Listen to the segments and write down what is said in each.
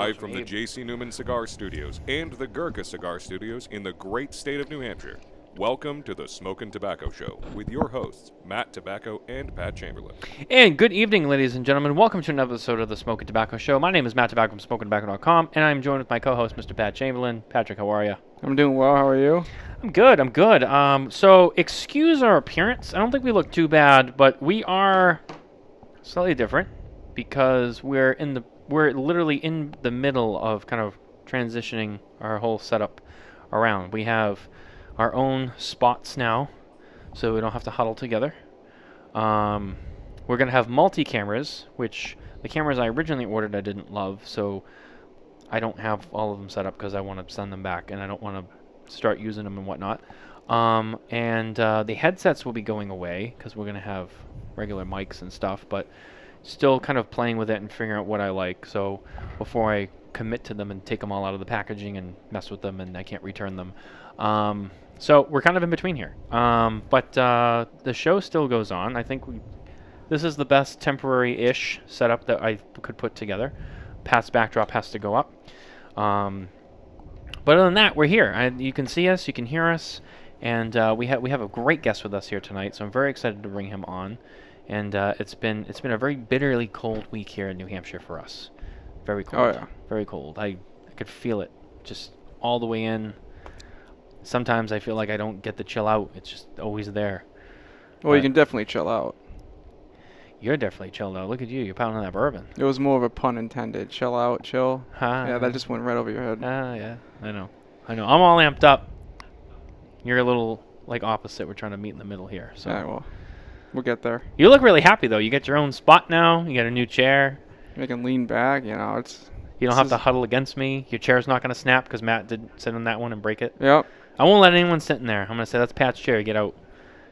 Live from the J.C. Newman Cigar Studios and the Gurkha Cigar Studios in the great state of New Hampshire. Welcome to the Smokin Tabacco Show with your hosts, Matt Tobacco and Pat Chamberlain. And good evening, ladies and gentlemen. Welcome to another episode of the Smokin Tabacco Show. My name is Matt Tobacco from SmokinTobacco.com, and I'm joined with my co-host, Mr. Pat Chamberlain. Patrick, how are you? I'm doing well. How are you? I'm good. So excuse our appearance. I don't think we look too bad, but we are slightly different because we're literally in the middle of kind of transitioning our whole setup around. We have our own spots now, so we don't have to huddle together. We're going to have multi-cameras, which the cameras I originally ordered I didn't love, so I don't have all of them set up because I want to send them back, and I don't want to start using them and whatnot. The headsets will be going away because we're going to have regular mics and stuff, but still kind of playing with it and figuring out what I like. So before I commit to them and take them all out of the packaging and mess with them and I can't return them. So we're kind of in between here. But the show still goes on. I think this is the best temporary-ish setup that I could put together. Pat's backdrop has to go up. But other than that, we're here. You can see us, you can hear us, and we have a great guest with us here tonight. So I'm very excited to bring him on. And it's been a very bitterly cold week here in New Hampshire for us. Very cold. Oh, yeah. Very cold. I could feel it just all the way in. Sometimes I feel like I don't get to chill out. It's just always there. Well, you can definitely chill out. You're definitely chilled out. Look at you. You're pounding that bourbon. It was more of a pun intended. Chill out, chill. Yeah, that just went right over your head. Yeah. I know. I'm all amped up. You're a little, opposite. We're trying to meet in the middle here. So. Yeah, well, we'll get there. You look really happy, though. You got your own spot now. You got a new chair. You can lean back, it's... You don't have to huddle against me. Your chair's not going to snap because Matt did sit on that one and break it. Yep. I won't let anyone sit in there. I'm going to say, that's Pat's chair. Get out.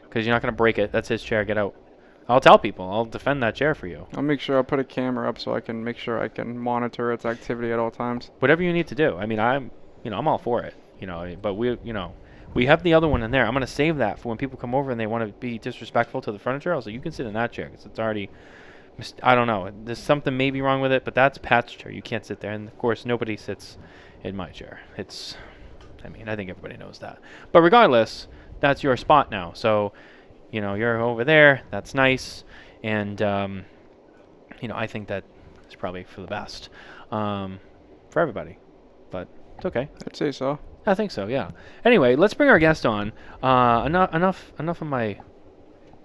Because you're not going to break it. That's his chair. Get out. I'll tell people. I'll defend that chair for you. I'll make sure I put a camera up so I can make sure I can monitor its activity at all times. Whatever you need to do. I mean, I'm all for it. But we have the other one in there. I'm going to save that for when people come over and they want to be disrespectful to the furniture. I'll say, you can sit in that chair because it's already... I don't know. There's something maybe wrong with it, but that's Pat's chair. You can't sit there. And, of course, nobody sits in my chair. I think everybody knows that. But regardless, that's your spot now. So, you're over there. That's nice. And, I think that it's probably for the best for everybody. But it's okay. I'd say so. I think so, yeah. Anyway, let's bring our guest on. Enough of my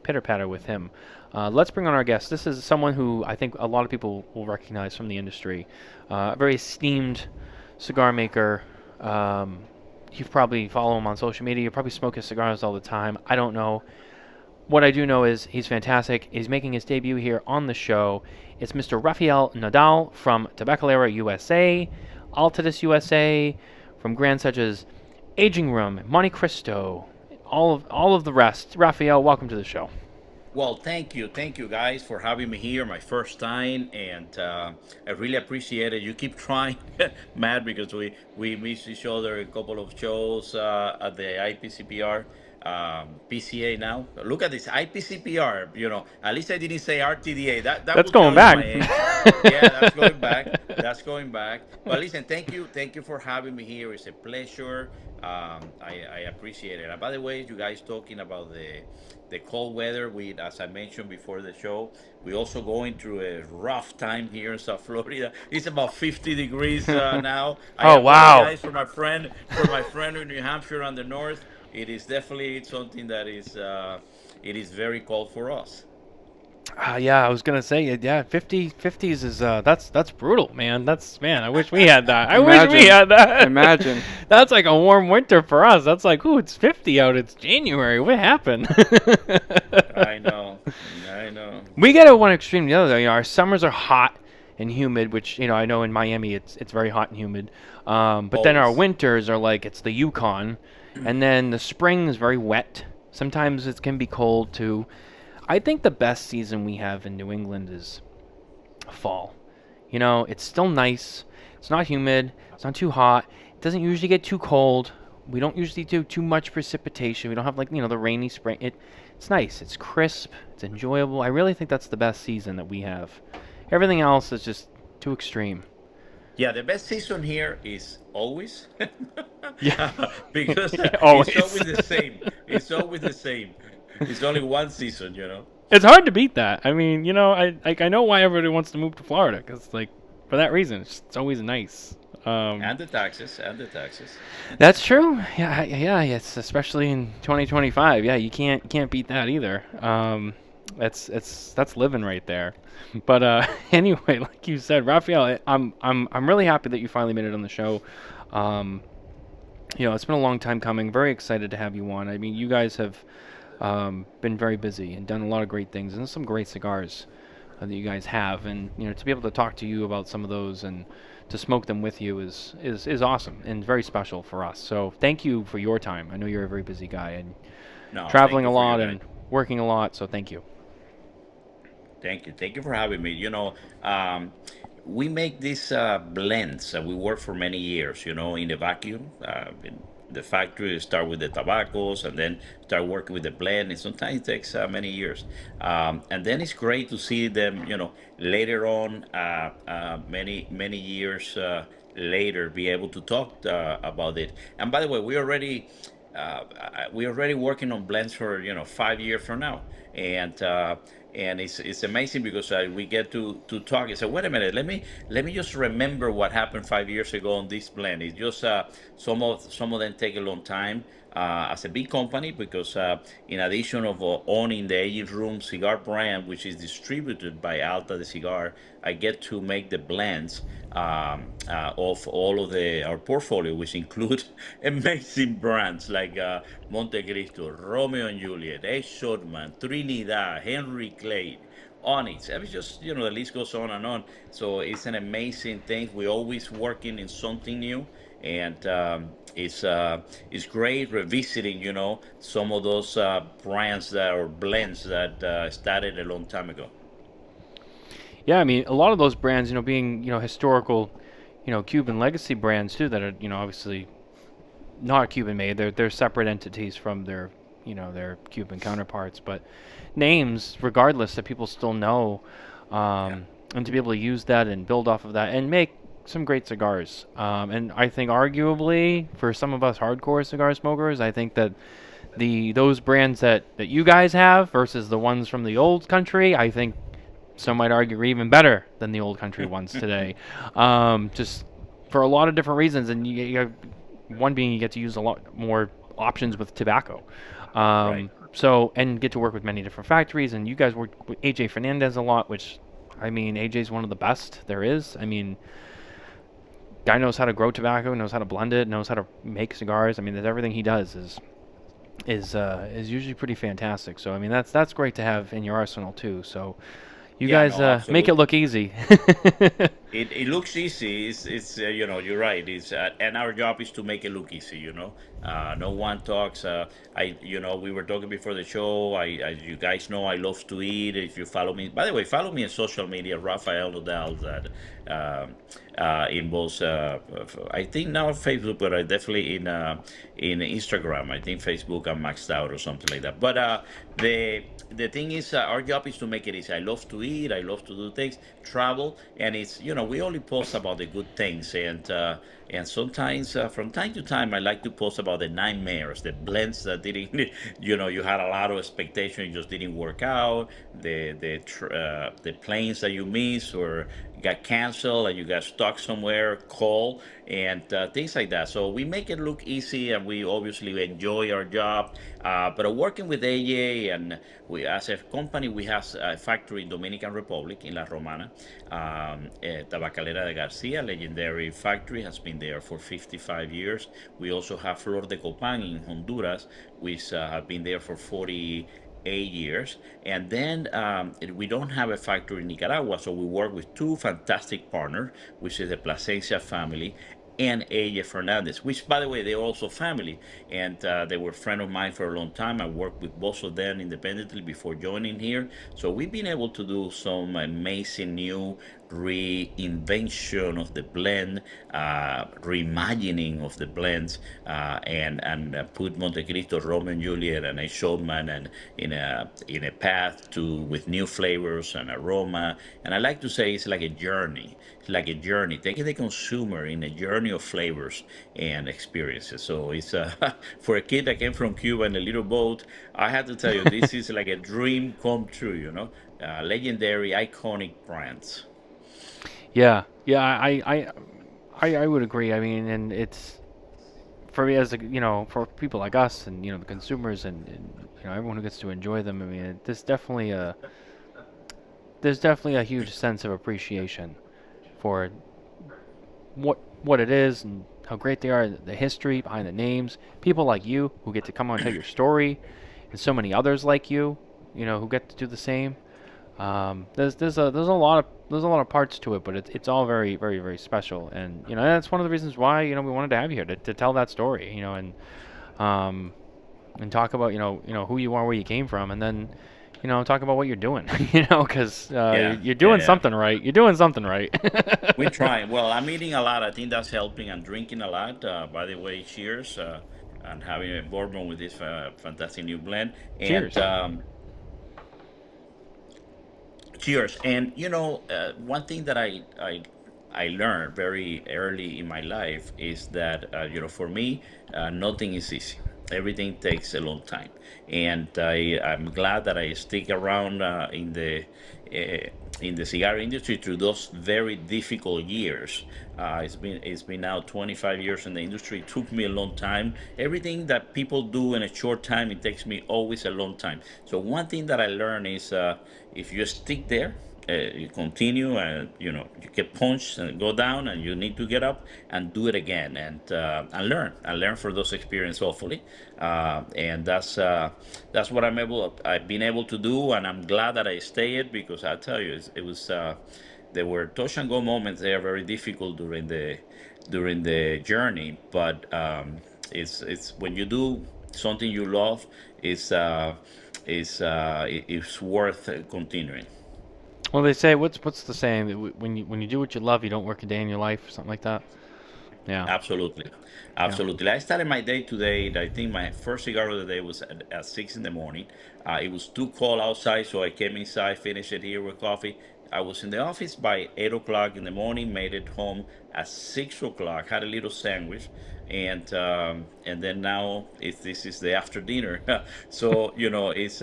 pitter-patter with him. Let's bring on our guest. This is someone who I think a lot of people will recognize from the industry. A very esteemed cigar maker. You probably follow him on social media. You probably smoke his cigars all the time. I don't know. What I do know is he's fantastic. He's making his debut here on the show. It's Mr. Rafael Nodal from Tabacalera USA, Altadis USA, from brands such as Aging Room, Monte Cristo, all of the rest. Rafael, welcome to the show. Well, thank you guys for having me here, my first time, and I really appreciate it. You keep trying, Matt, because we miss each other a couple of shows at the IPCPR, PCA now. Look at this, IPCPR, at least I didn't say RTDA. That's going back. Yeah, that's going back. But listen, thank you for having me here. It's a pleasure. I appreciate it. And by the way, you guys talking about the cold weather, as I mentioned before the show, we're also going through a rough time here in South Florida. It's about 50 degrees now. Oh, wow. I apologize for my friend in New Hampshire on the north. It is definitely something that it is very cold for us. Yeah, I was gonna say, 50s is that's brutal, man. I wish we had that. Imagine. That's like a warm winter for us. That's like, ooh, it's 50 out. It's January. What happened? I know. We get at one extreme to the other. Though. Our summers are hot and humid, which I know in Miami it's very hot and humid. But then our winters are like it's the Yukon, and then the spring is very wet. Sometimes it can be cold too. I think the best season we have in New England is fall. It's still nice. It's not humid. It's not too hot. It doesn't usually get too cold. We don't usually do too much precipitation. We don't have the rainy spring. It's nice. It's crisp. It's enjoyable. I really think that's the best season that we have. Everything else is just too extreme. Yeah, the best season here is always Yeah, because it's always. always the same. It's always the same. It's only one season, you know. It's hard to beat that. I mean, I know why everybody wants to move to Florida because like for that reason, it's always nice. Um, And the taxes, and the taxes. that's true. Yeah, yeah, yes, especially in 2025. Yeah, you can't beat that either. That's living right there. But anyway, like you said, Raphael, I'm really happy that you finally made it on the show. Um, it's been a long time coming. Very excited to have you on. I mean, you guys have been very busy and done a lot of great things and some great cigars that you guys have. And to be able to talk to you about some of those and to smoke them with you is awesome and very special for us. So thank you for your time. I know you're a very busy guy and No, thank traveling you a for your lot guys. and working a lot. So thank you. Thank you for having me. We make these blends. We work for many years, in the vacuum. In the factory, start with the tobaccos and then start working with the blend. And sometimes it takes many years. And then it's great to see them, later on, many years later, be able to talk about it. And by the way, we're already working on blends for 5 years from now, and it's amazing because we get to talk and say, wait a minute, let me just remember what happened 5 years ago on this blend. It's just some of them take a long time. As a big company, because in addition of owning the aging room cigar brand, which is distributed by Alta de Cigar, I get to make the blends of all of our portfolio, which include amazing brands like Monte Cristo, Romeo and Juliet, A. Shotman, Trinidad, Henry Clay, Onyx. I mean, just the list goes on and on. So it's an amazing thing. We're always working in something new, and it's great revisiting some of those brands that or blends that started a long time ago. Yeah, I mean, a lot of those brands, being, historical, Cuban legacy brands too, that are, obviously not Cuban made. They're separate entities from their Cuban counterparts, but names, regardless, that people still know, Yeah. and to be able to use that and build off of that and make some great cigars. And I think, arguably, for some of us hardcore cigar smokers, I think that those brands that you guys have versus the ones from the old country, I think some might argue are even better than the old country ones today. Just for a lot of different reasons, and you have one being you get to use a lot more options with tobacco. Right. So and get to work with many different factories, and you guys work with AJ Fernandez a lot, which I mean AJ's one of the best there is. I mean, guy knows how to grow tobacco, knows how to blend it, knows how to make cigars. I mean, everything he does is usually pretty fantastic. So I mean that's great to have in your arsenal too. So you Yeah, guys no, make it absolutely. look easy. It looks easy. It's you're right. It's and our job is to make it look easy. No one talks. We were talking before the show. You guys know, I love to eat. If you follow me, by the way, follow me on social media, Rafael Nodal. That in both, I think now Facebook, but I definitely in Instagram. I think Facebook I'm maxed out or something like that. But the thing is, our job is to make it easy. I love to eat. I love to do things, travel, and it's we only post about the good things, and sometimes from time to time I like to post about the nightmares, the blends that didn't, you had a lot of expectation, it just didn't work out, the planes that you missed or got canceled and you got stuck somewhere, call, and things like that. So we make it look easy, and we obviously enjoy our job. But working with AJ, and we, as a company, we have a factory in Dominican Republic in La Romana, Tabacalera de Garcia, legendary factory, has been there for 55 years. We also have Flor de Copan in Honduras, which have been there for 48 years. And then we don't have a factory in Nicaragua, so we work with two fantastic partners, which is the Plasencia family and AJ Fernandez, which, by the way, they're also family. And they were a friend of mine for a long time. I worked with both of them independently before joining here. So we've been able to do some amazing new reinvention of the blend, reimagining of the blends, and put Montecristo, Romeo and Juliet, and a showman, and in a path to with new flavors and aroma. And I like to say it's like a journey. It's like a journey, taking the consumer in a journey of flavors and experiences. So it's for a kid that came from Cuba in a little boat. I have to tell you, this is like a dream come true. Legendary, iconic brands. Yeah, yeah, I would agree. I mean, and it's for me as a, for people like us and the consumers and everyone who gets to enjoy them. I mean, there's definitely a huge sense of appreciation for what it is and how great they are, the history behind the names, people like you who get to come on and tell your story, and so many others like you, who get to do the same. There's a lot of parts to it, but it's all very very very special, and that's one of the reasons why we wanted to have you here to tell that story, um, and talk about who you are, where you came from, and then talk about what you're doing, because Yeah, you're yeah, doing yeah. something right. You're doing something right. We try. Well, I'm eating a lot. I think that's helping. I'm drinking a lot. By the way, cheers. And having a bourbon with this fantastic new blend. And Cheers. cheers. And one thing that I learned very early in my life is that for me, nothing is easy. Everything takes a long time, and I'm glad that I stick around uh, in the cigar industry through those very difficult years. It's been now 25 years in the industry. It took me a long time. Everything that people do in a short time, it takes me always a long time. So one thing that I learned is if you stick there, you continue, and you get punched and go down, and you need to get up and do it again, and learn from those experiences, hopefully. And that's what I've been able to do, and I'm glad that I stayed, because I tell you, it was there were touch and go moments. They are very difficult during the journey, but it's when you do something you love, it's worth continuing. Well, they say what's the saying that when you do what you love, you don't work a day in your life, or something like that. Yeah, Absolutely. yeah. Absolutely. I started my day today. I think my first cigar of the day was at 6 in the morning. It was too cold outside, so I came inside, finished it here with coffee. I was in the office by 8 o'clock in the morning, made it home at 6 o'clock, had a little sandwich, and then now this is the after dinner. So, it's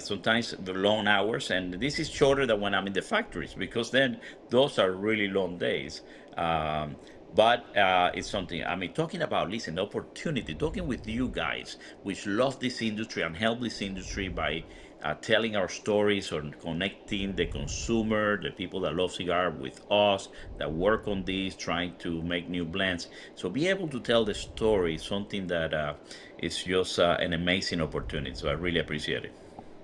sometimes the long hours, and this is shorter than when I'm in the factories, because then those are really long days. Um, but it's something. I mean, talking about, listen, the opportunity, talking with you guys, which love this industry and help this industry by telling our stories, or connecting the consumer, the people that love cigar, with us that work on this, trying to make new blends. So be able to tell the story is something that is just an amazing opportunity. So I really appreciate it.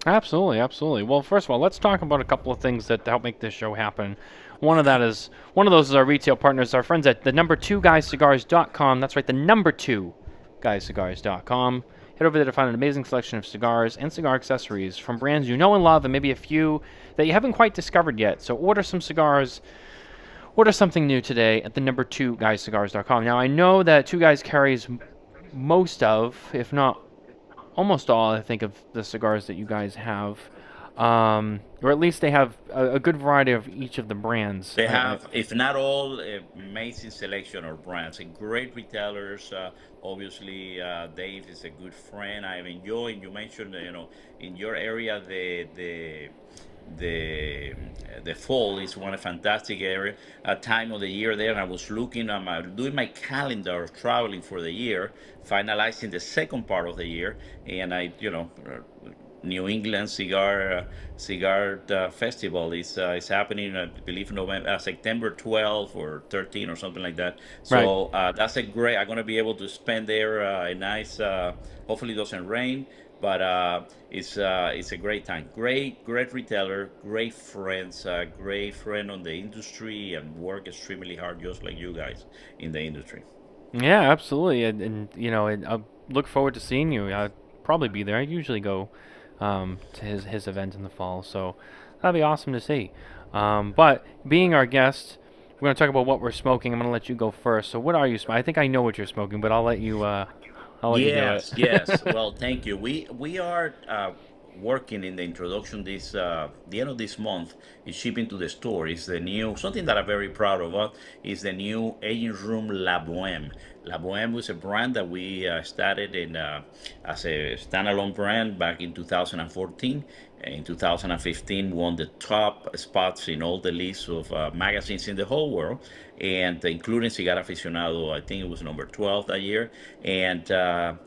Absolutely, absolutely. Well, first of all, let's talk about a couple of things that help make this show happen. One of those is our retail partners, our friends at the number 2guyscigars.com. That's right, the number 2guyscigars.com. Head over there to find an amazing selection of cigars and cigar accessories from brands you know and love, and maybe a few that you haven't quite discovered yet. So order some cigars, order something new today at the number 2guyscigars.com. Now, I know that Two Guys carries most of, if not almost all, I think, of the cigars that you guys have, or at least they have a good variety of each of the brands. They have, if not all, amazing selection of brands and great retailers. Obviously, Dave is a good friend. I've enjoyed. You mentioned, in your area, the the fall is one fantastic area time of the year there. And I was looking, doing my calendar of traveling for the year, finalizing the second part of the year, and New England Cigar Festival is happening, I believe, November, September 12th or 13th or something like that. Right. So that's a great. I'm gonna be able to spend there a nice. Hopefully, it doesn't rain, but it's a great time. Great retailer, great friends, great friend on the industry, and work extremely hard, just like you guys in the industry. Yeah, absolutely. And I look forward to seeing you. I'll probably be there. I usually go to his event in the fall. So That'd be awesome to see. But being our guest, we're going to talk about what we're smoking. I'm going to let you go first. So what are you smoking? I think I know what you're smoking, but I'll let you. I'll let you do it. Yes, yes. Well, thank you. We are working in the introduction this the end of this month is shipping to the store. Is the new something that I'm very proud of. Is the new aging room La Boheme. La Boheme was a brand that we started in as a standalone brand back in 2014. In 2015, won the top spots in all the lists of magazines in the whole world, and including Cigar Aficionado. I think it was number 12 that year. And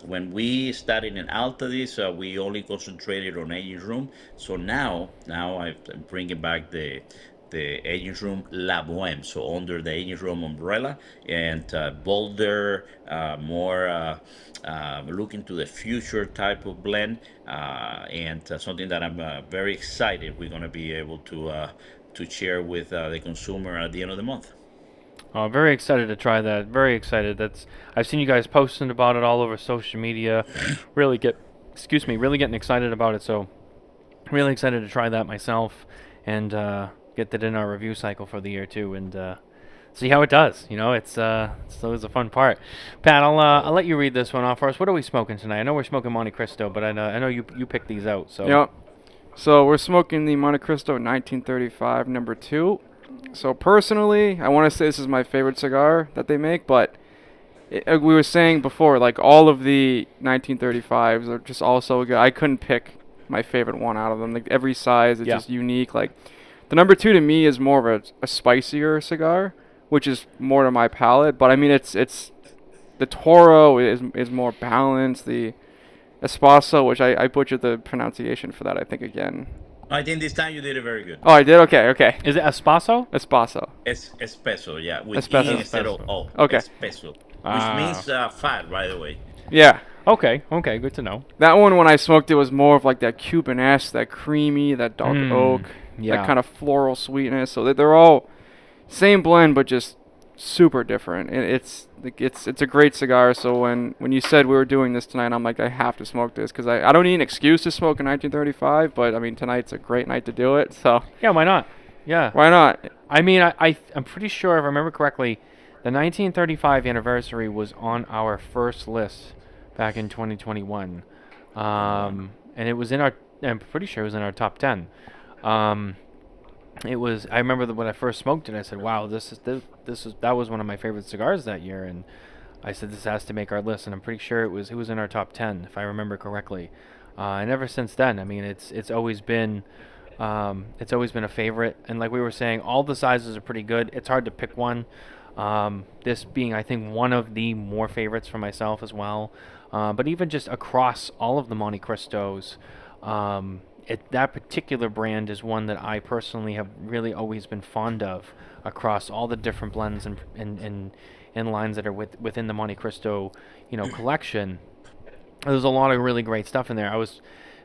when we started in Altadis, we only concentrated on aging room. So now I'm bringing back the aging room La Boheme, so under the aging room umbrella, and bolder, more looking to the future type of blend, and something that I'm very excited we're going to be able to share with the consumer at the end of the month. Oh, very excited to try that. Very excited. I've seen you guys posting about it all over social media. Really getting excited about it. So, really excited to try that myself, and get that in our review cycle for the year too, and see how it does. It's always a fun part. Pat, I'll let you read this one off for us. What are we smoking tonight? I know we're smoking Monte Cristo, but I know you picked these out. So. Yep. So we're smoking the Monte Cristo 1935 number 2. So personally, I want to say this is my favorite cigar that they make, but we were saying before, like all of the 1935s are just all so good. I couldn't pick my favorite one out of them. Like every size is just unique. Like the number 2 to me is more of a spicier cigar, which is more to my palate. But I mean, it's the Toro is more balanced. The Espresso, which I butchered the pronunciation for that, I think, again. I think this time you did it very good. Oh, I did? Okay. Is it Espresso? Espresso. Espresso, yeah, with Espresso. E instead of O. Okay. Espresso, which means fat, by the way. Yeah. Okay, good to know. That one, when I smoked it, was more of like that Cuban-esque, that creamy, that dark oak, that kind of floral sweetness. So they're all same blend, but just super different. And it's a great cigar. So when you said we were doing this tonight, I'm like, I have to smoke this because I don't need an excuse to smoke a 1935, but I mean tonight's a great night to do it. So yeah, why not? Yeah, why not? I mean, I'm pretty sure, if I remember correctly, the 1935 anniversary was on our first list back in 2021, and it was I'm pretty sure it was in our top 10. It was. I remember that when I first smoked it, I said, "Wow, that was one of my favorite cigars that year." And I said, "This has to make our list." And I'm pretty sure it was in our top 10, if I remember correctly. And ever since then, I mean, it's always been a favorite. And like we were saying, all the sizes are pretty good. It's hard to pick one. This being, I think, one of the more favorites for myself as well. But even just across all of the Monte Cristos. That particular brand is one that I personally have really always been fond of across all the different blends and lines that are within the Monte Cristo, collection. There's a lot of really great stuff in there. I was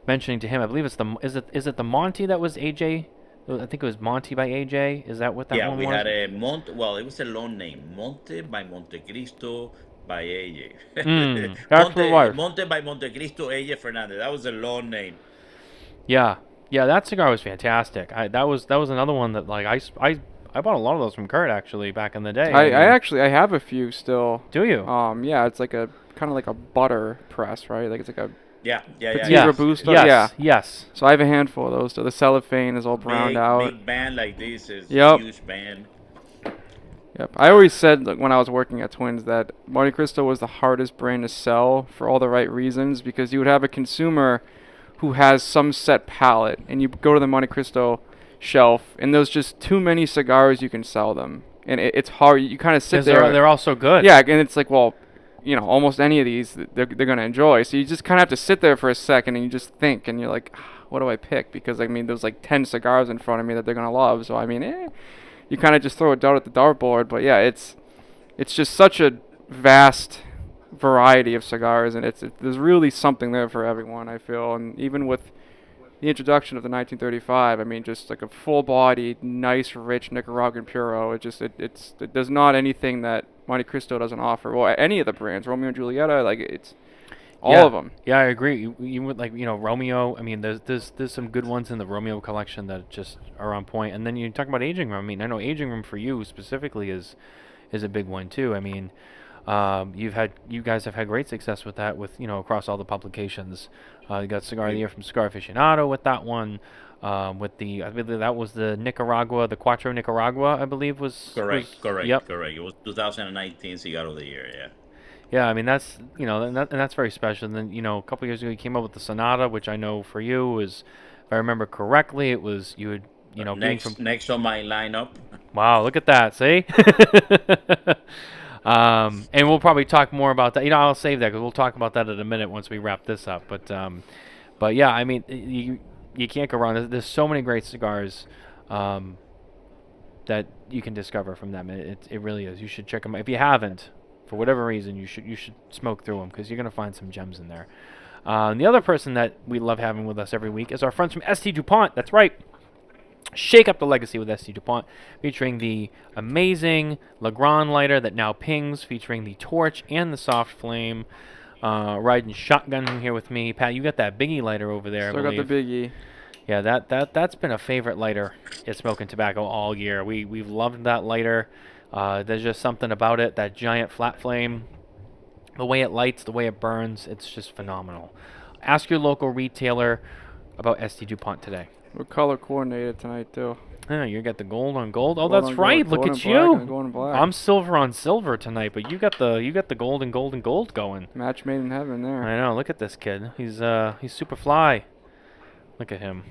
mentioning to him, I believe is it the Monte that was AJ? I think it was Monte by AJ. Is that what that one was? Yeah, we had a Monte. Well, it was a long name, Monte by Monte Cristo by AJ. That's Monte by Monte Cristo AJ Fernandez. That was a long name. Yeah, that cigar was fantastic. That was another one that like I bought a lot of those from Kurt actually back in the day. I have a few still. Do you? Yeah, it's like a kind of like a butter press, right? Like it's like a Yeah. Yes. Robusto. Yes. Yes. So I have a handful of those. So the cellophane is all browned out. Big band like this is Yep. a huge band. Yep. I always said when I was working at Twins that Monte Cristo was the hardest brand to sell for all the right reasons, because you would have a consumer who has some set palate, and you go to the Monte Cristo shelf, and there's just too many cigars you can sell them, and it's hard. You kind of sit there. They're all so good. Yeah, and it's like, well, almost any of these they're gonna enjoy. So you just kind of have to sit there for a second, and you just think, and you're like, what do I pick? Because I mean, there's like 10 cigars in front of me that they're gonna love. So I mean, you kind of just throw a dart at the dartboard. But yeah, it's just such a vast variety of cigars, and there's really something there for everyone, I feel. And even with the introduction of the 1935, I mean, just like a full-bodied, nice, rich Nicaraguan Puro, there's not anything that Monte Cristo doesn't offer. Well, any of the brands, Romeo and Julieta, like it's All of them. Yeah, I agree. You would like Romeo. I mean, there's some good ones in the Romeo collection that just are on point. And then you talk about aging room. I mean, I know aging room for you specifically is a big one too. I mean, you guys have had great success with that across all the publications. You got Cigar of the Year from Cigar Aficionado with that one. With I believe that was the Nicaragua, the Cuatro Nicaragua, I believe Correct, correct, Yep. correct. It was 2019 Cigar of the Year. Yeah. Yeah, I mean that's and that's very special. And then a couple years ago you came up with the Sonata, which I know for you was, if I remember correctly, it was you would being from Next on my lineup. wow, look at that, see. And we'll probably talk more about that. I'll save that because we'll talk about that in a minute once we wrap this up. But yeah, I mean you can't go wrong. There's so many great cigars that you can discover from them. It really is. You should check them out if you haven't. For whatever reason, you should smoke through them because you're going to find some gems in there. And the other person that we love having with us every week is our friends from ST Dupont. That's right. Shake up the legacy with ST Dupont, featuring the amazing Legrand lighter that now pings, featuring the torch and the soft flame. Riding shotgun here with me. Pat, you got that Biggie lighter over there. Still got the Biggie. Yeah, that's been a favorite lighter at Smokin Tabacco all year. We've loved that lighter. There's just something about it, that giant flat flame, the way it lights, the way it burns, it's just phenomenal. Ask your local retailer about ST Dupont today. We're color coordinated tonight too. Yeah, you got the gold on gold. Oh, Gold that's on right. gold, Look gold at and black, you. and gold and black. I'm silver on silver tonight, but you got the gold and gold and gold going. Match made in heaven there. I know. Look at this kid. He's super fly. Look at him.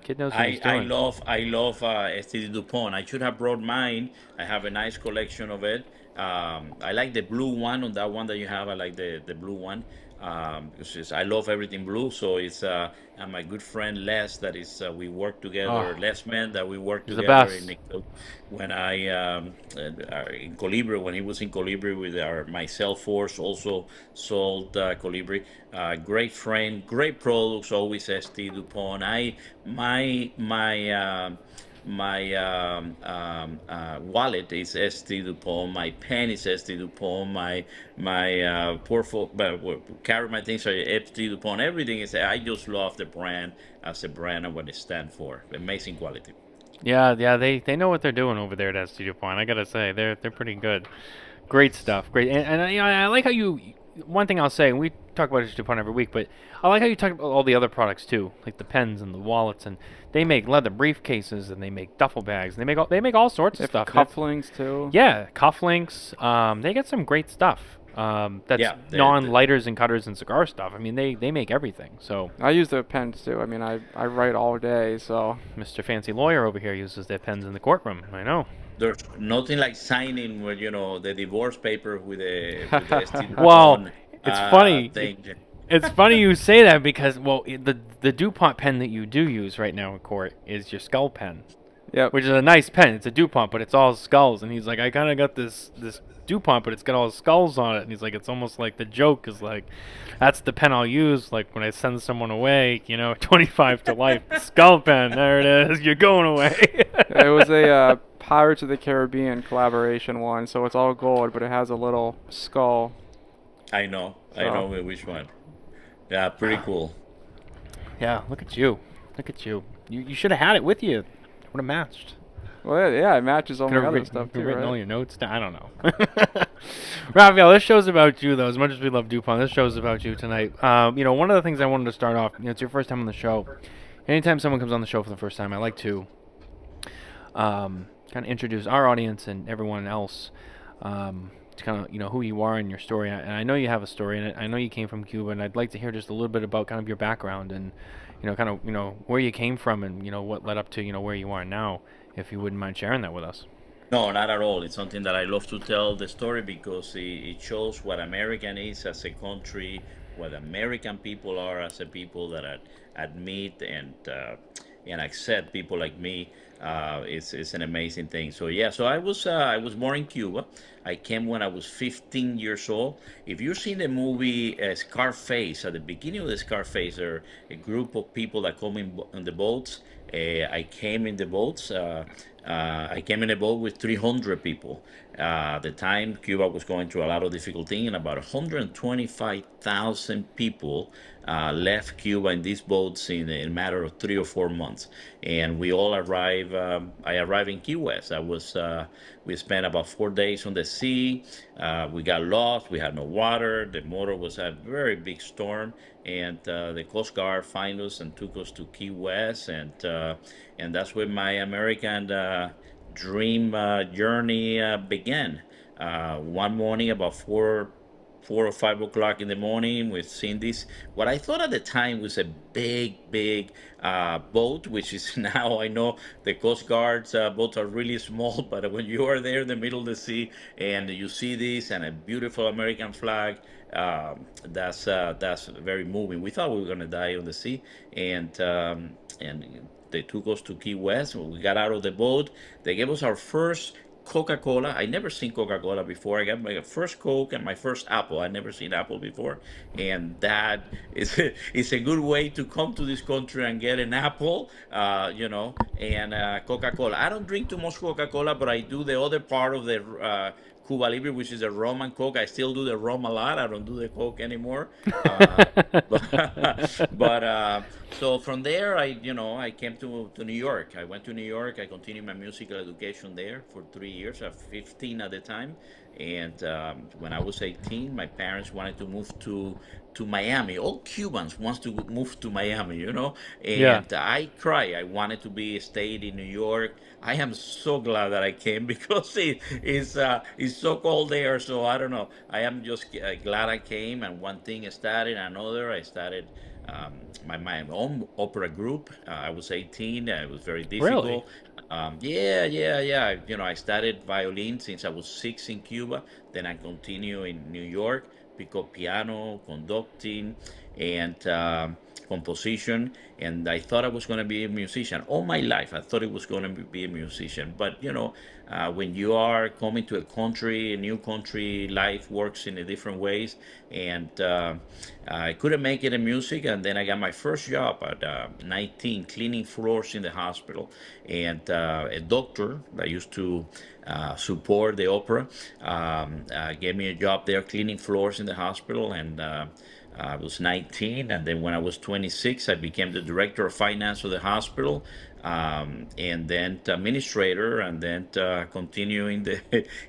Kid knows what he's doing. I love STD Dupont. I should have brought mine. I have a nice collection of it. I like the blue one. On that one that you have, I like the blue one. Because I love everything blue. So it's and my good friend Les, that is we work together. Oh. Les Man, that we work He's the together best. when I in Colibri, when he was in Colibri with my Cell Force, also sold Colibri. Great friend, great products. Always ST Dupont. My wallet is ST Dupont. My pen is ST Dupont. My portfolio, carry my things are ST Dupont. Everything is. I just love the brand as a brand and what it stands for. Amazing quality. Yeah, they know what they're doing over there at ST Dupont. I gotta say, they're pretty good. Great stuff. Great, and I like how you. One thing I'll say, and we talk about ST Dupont every week, but I like how you talk about all the other products too, like the pens and the wallets, and they make leather briefcases and they make duffel bags. And they make all sorts of stuff. Cufflinks too. Yeah, cufflinks. They get some great stuff. That's non-lighters and cutters and cigar stuff. I mean, they make everything. So I use their pens too. I mean, I write all day, so. Mr. Fancy Lawyer over here uses their pens in the courtroom. I know. There's nothing like signing with the divorce paper with the ST Well, it's funny. Thing. It's funny you say that because the DuPont pen that you do use right now in court is your skull pen. Yep. Which is a nice pen. It's a DuPont, but it's all skulls. And he's like, I kind of got this DuPont, but it's got all skulls on it. And he's like, it's almost like the joke is like, that's the pen I'll use like when I send someone away, 25 to life. Skull pen, there it is. You're going away. It was a Pirates of the Caribbean collaboration one, so it's all gold, but it has a little skull. I know which one. Yeah, pretty cool. Yeah, look at you. Look at you. You should have had it with you. Would have matched. Well, yeah, it matches all my other stuff too, written right? all your notes down. I don't know. Rafael, this show's about you, though. As much as we love DuPont, this show's about you tonight. One of the things I wanted to start off, it's your first time on the show. Anytime someone comes on the show for the first time, I like to kind of introduce our audience and everyone else to kind of, who you are and your story. And I know you have a story, and I know you came from Cuba, and I'd like to hear just a little bit about kind of your background and, where you came from and, what led up to, where you are now, if you wouldn't mind sharing that with us. No, not at all. It's something that I love to tell the story because it shows what American is as a country, what American people are as a people that admit and accept people like me. It's an amazing thing. So yeah, so I was born in Cuba. I came when I was 15 years old. If you've seen the movie Scarface, at the beginning of the Scarface, there are a group of people that come in the boats. I came in the boats. I came in a boat with 300 people. At the time, Cuba was going through a lot of difficult things, and about 125,000 people left Cuba in these boats in a matter of 3 or 4 months. And we all arrived. I arrived in Key West. We spent about 4 days on the sea. We got lost. We had no water. The motor was a very big storm, and the Coast Guard found us and took us to Key West, and that's where my American dream journey began. One morning, about 4 or 5 o'clock in the morning, we've seen this. What I thought at the time was a big boat, which is now I know the Coast Guard's boats are really small, but when you are there in the middle of the sea and you see this and a beautiful American flag, that's very moving. We thought we were gonna die on the sea, and they took us to Key West. We got out of the boat. They gave us our first Coca-Cola. I never seen Coca-Cola before. I got my first Coke and my first Apple. I never seen Apple before, and that is a good way to come to this country and get an apple, and Coca-Cola. I don't drink too much Coca-Cola, but I do the other part of the Cuba Libre, which is the rum and Coke. I still do the rum a lot. I don't do the Coke anymore. But so from there, I came to New York. I went to New York. I continued my musical education there for 3 years. I was 15 at the time, and when I was 18, my parents wanted to move to Miami. All Cubans wants to move to Miami, Yeah. and I cry. I wanted to be stayed in New York. I am so glad that I came because it's so cold there. So I don't know. I am just glad I came. And one thing started another. I started my own opera group. I was 18. It was very Really? difficult. Yeah. I started violin since I was 6 in Cuba. Then I continue in New York, pick up piano, conducting, and composition. And I thought I was going to be a musician all my life. I thought it was going to be a musician. But when you are coming to a new country, life works in a different ways. And I couldn't make it in music. And then I got my first job at 19, cleaning floors in the hospital. And a doctor that used to support the opera gave me a job there cleaning floors in the hospital. And I was 19, and then when I was 26, I became the director of finance of the hospital, and then administrator, and then continuing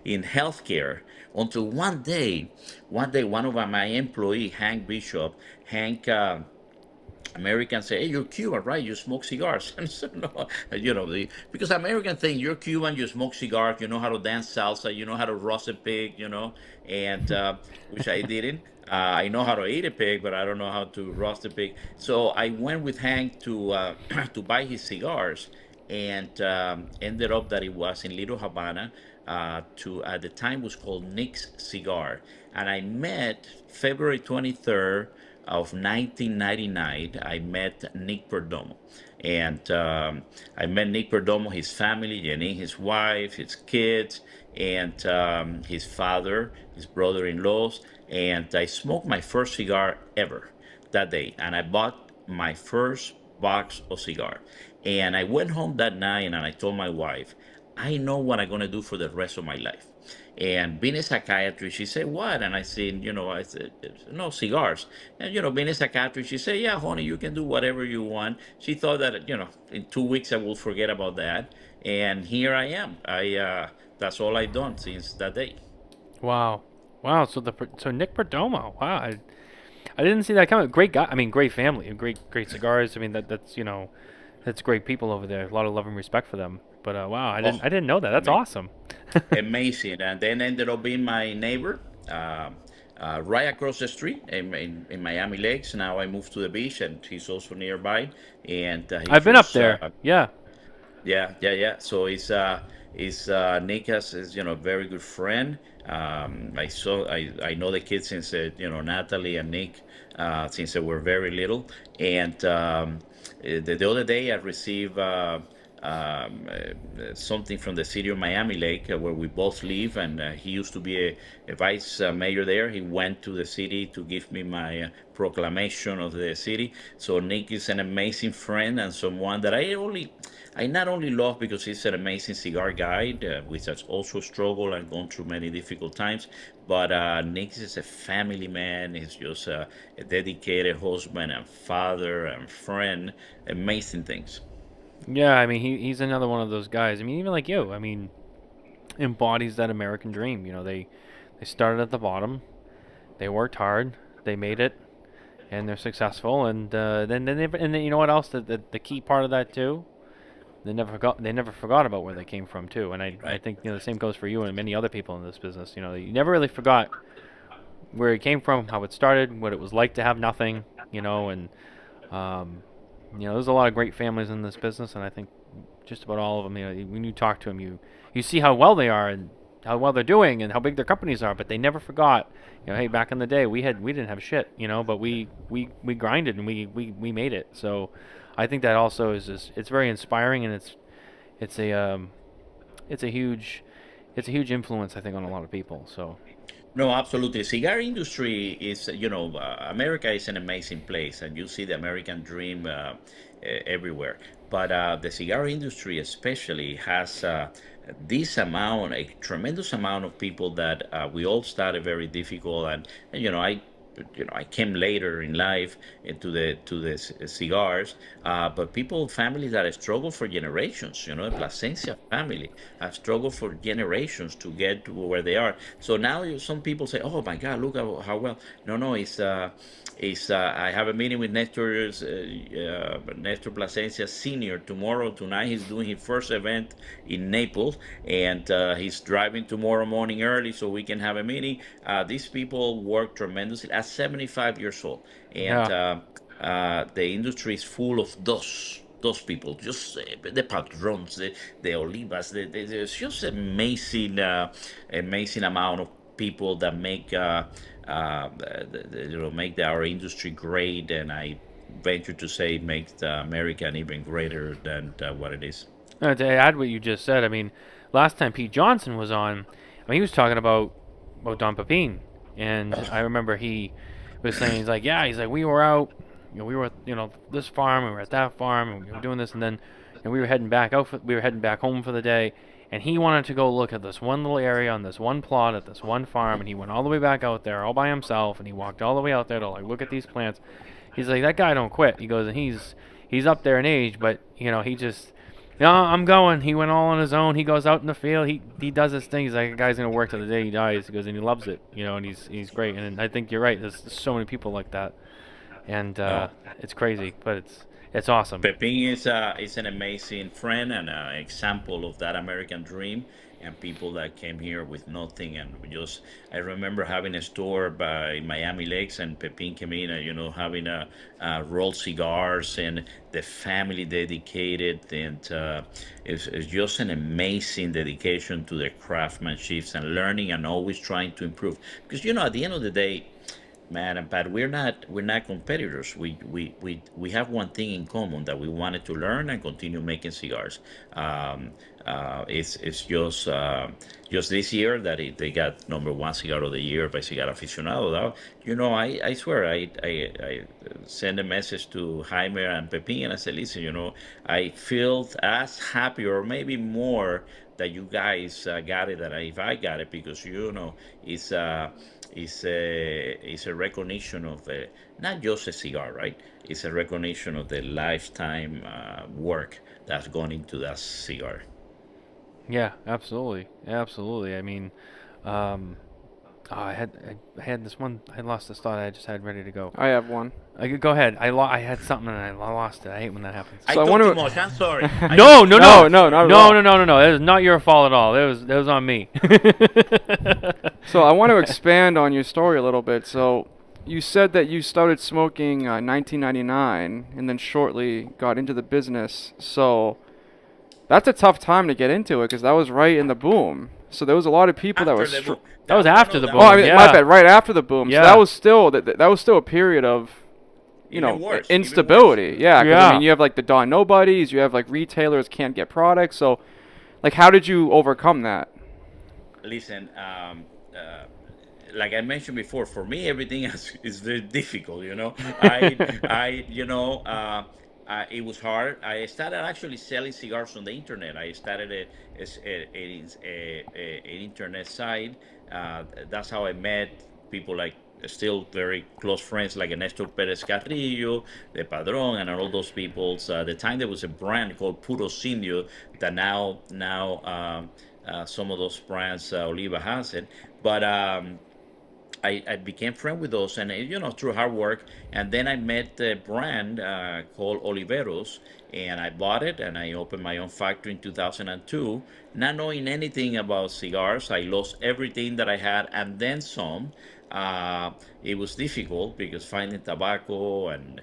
in healthcare. Until one of my employee, Hank Bishop, Hank. Americans say, "Hey, you're Cuban, right? You smoke cigars." And so, no, because American think you're Cuban, you smoke cigars, you know how to dance salsa, you know how to roast a pig, and which I didn't. I know how to eat a pig, but I don't know how to roast a pig. So I went with Hank to to buy his cigars, and ended up that it was in Little Havana. To At the time was called Nick's Cigar, and I met February 23rd of 1999. I met Nick Perdomo, and I met Nick Perdomo, his family, Jenny, his wife, his kids, and his father, his brother-in-laws, and I smoked my first cigar ever that day, and I bought my first box of cigar, and I went home that night and I told my wife, I know what I'm gonna do for the rest of my life. And being a psychiatrist, she said, what? And I said, I said, no, cigars. And, being a psychiatrist, she said, yeah, honey, you can do whatever you want. She thought that, in 2 weeks I will forget about that. And here I am. That's all I've done since that day. Wow. Wow. So Nick Perdomo. Wow. I didn't see that coming. Great guy. I mean, great family. Great cigars. I mean, that's great people over there. A lot of love and respect for them. But wow, Oh, I didn't know that. That's ama- awesome. amazing. And then ended up being my neighbor. Right across the street in Miami Lakes. Now I moved to the beach, and he's also nearby. And he I've been up just there. Yeah. Yeah. So it's Nick is a very good friend. I know the kids since Natalie and Nick since they were very little, and the other day I received something from the city of Miami Lake, where we both live, and he used to be a vice mayor there. He went to the city to give me my proclamation of the city. So Nick is an amazing friend and someone that I not only love because he's an amazing cigar guy, which has also struggled and gone through many difficult times, but Nick is a family man. He's just a dedicated husband and father and friend. Amazing things. Yeah, I mean, he's another one of those guys. I mean, even like you, I mean, embodies that American dream. You know, they started at the bottom, they worked hard, they made it, and they're successful. And then you know what else? The key part of that too, they never forgot about where they came from too. And I Right. think the same goes for you and many other people in this business. You know, you never really forgot where it came from, how it started, what it was like to have nothing. You know, and um, there's a lot of great families in this business, and I think just about all of them. When you talk to them, you see how well they are and how well they're doing and how big their companies are, but they never forgot. Hey, back in the day, we didn't have shit. But we grinded and we made it. So I think that also is just, it's very inspiring, and it's a it's a huge influence, I think, on a lot of people. So No, absolutely. Cigar industry is, America is an amazing place, and you see the American dream everywhere. But the cigar industry, especially, has this amount, a tremendous amount of people that we all started very difficult, and I came later in life to the cigars, but people, families that have struggled for generations, the Plasencia family have struggled for generations to get to where they are. So now some people say, "Oh my God, look how well." No, no, it's I have a meeting with Nestor Plasencia Senior tomorrow. Tonight he's doing his first event in Naples, and he's driving tomorrow morning early so we can have a meeting. These people work tremendously at 75 years old, and yeah, the industry is full of those people, just the patrons, the olivas, there's just amazing amount of people that make make our industry great, and I venture to say make the American even greater than what it is. To add what you just said, I mean, last time Pete Johnson was on, I mean, he was talking about Don Pepin, and I remember he was saying, he's like, we were out, we were at, this farm, we were at that farm, and we were doing this, and then, we were heading back we were heading back home for the day, and he wanted to go look at this one little area on this one plot at this one farm, and he went all the way back out there all by himself, and he walked all the way out there to look at these plants. He's like, that guy don't quit. He goes, and he's up there in age, but he just, I'm going. He went all on his own. He goes out in the field. He does his thing. He's like, a guy's gonna work till the day he dies. He goes, and he loves it. And he's great. And I think you're right. There's so many people like that, and No. it's crazy, but it's awesome. Pepin is an amazing friend and an example of that American dream, and people that came here with nothing, and just I remember having a store by Miami Lakes, and Pepin came in and having rolled cigars, and the family dedicated, and it's just an amazing dedication to the craftsmanship and learning and always trying to improve, because at the end of the day, man and Pat, we're not competitors. We have one thing in common, that we wanted to learn and continue making cigars. It's just this year that they got number one cigar of the year by Cigar Aficionado. Now, I swear I send a message to Jaime and Pepin, and I said, listen, I feel as happy or maybe more that you guys got it than if I got it, because it's it's a recognition of not just a cigar, right? It's a recognition of the lifetime work that's gone into that cigar. Yeah, absolutely, absolutely. I mean, um, I had this one. I lost this thought I just had ready to go. I have one. Go ahead. I had something and I lost it. I hate when that happens. I So I talk want too to. much. I'm sorry. No, no, No, no, no, not at no, all. no, no, no, no. That was not your fault at all. That was on me. So I want to expand on your story a little bit. So you said that you started smoking 1999 and then shortly got into the business. So that's a tough time to get into it because that was right in the boom. So there was a lot of people that After were. the boom. That was No, after no, the that boom. Oh, was- I mean, Yeah. my bad. Right after the boom. Yeah. So that was still a period of Even worse. instability. Yeah, because I Yeah. mean, you have like the Don Nobodies, you have like retailers can't get products. So, like, how did you overcome that? Listen, like I mentioned before, for me everything is very difficult. It was hard. I started actually selling cigars on the internet. I started an internet site. That's how I met people like still very close friends like Ernesto Perez Carrillo, the Padron, and all those people. So at the time there was a brand called Puro Sindio that now some of those brands Oliva has it, but I became friend with those, and through hard work, and then I met a brand called Oliveros, and I bought it, and I opened my own factory in 2002, not knowing anything about cigars. I lost everything that I had, and then some. It was difficult because finding tobacco and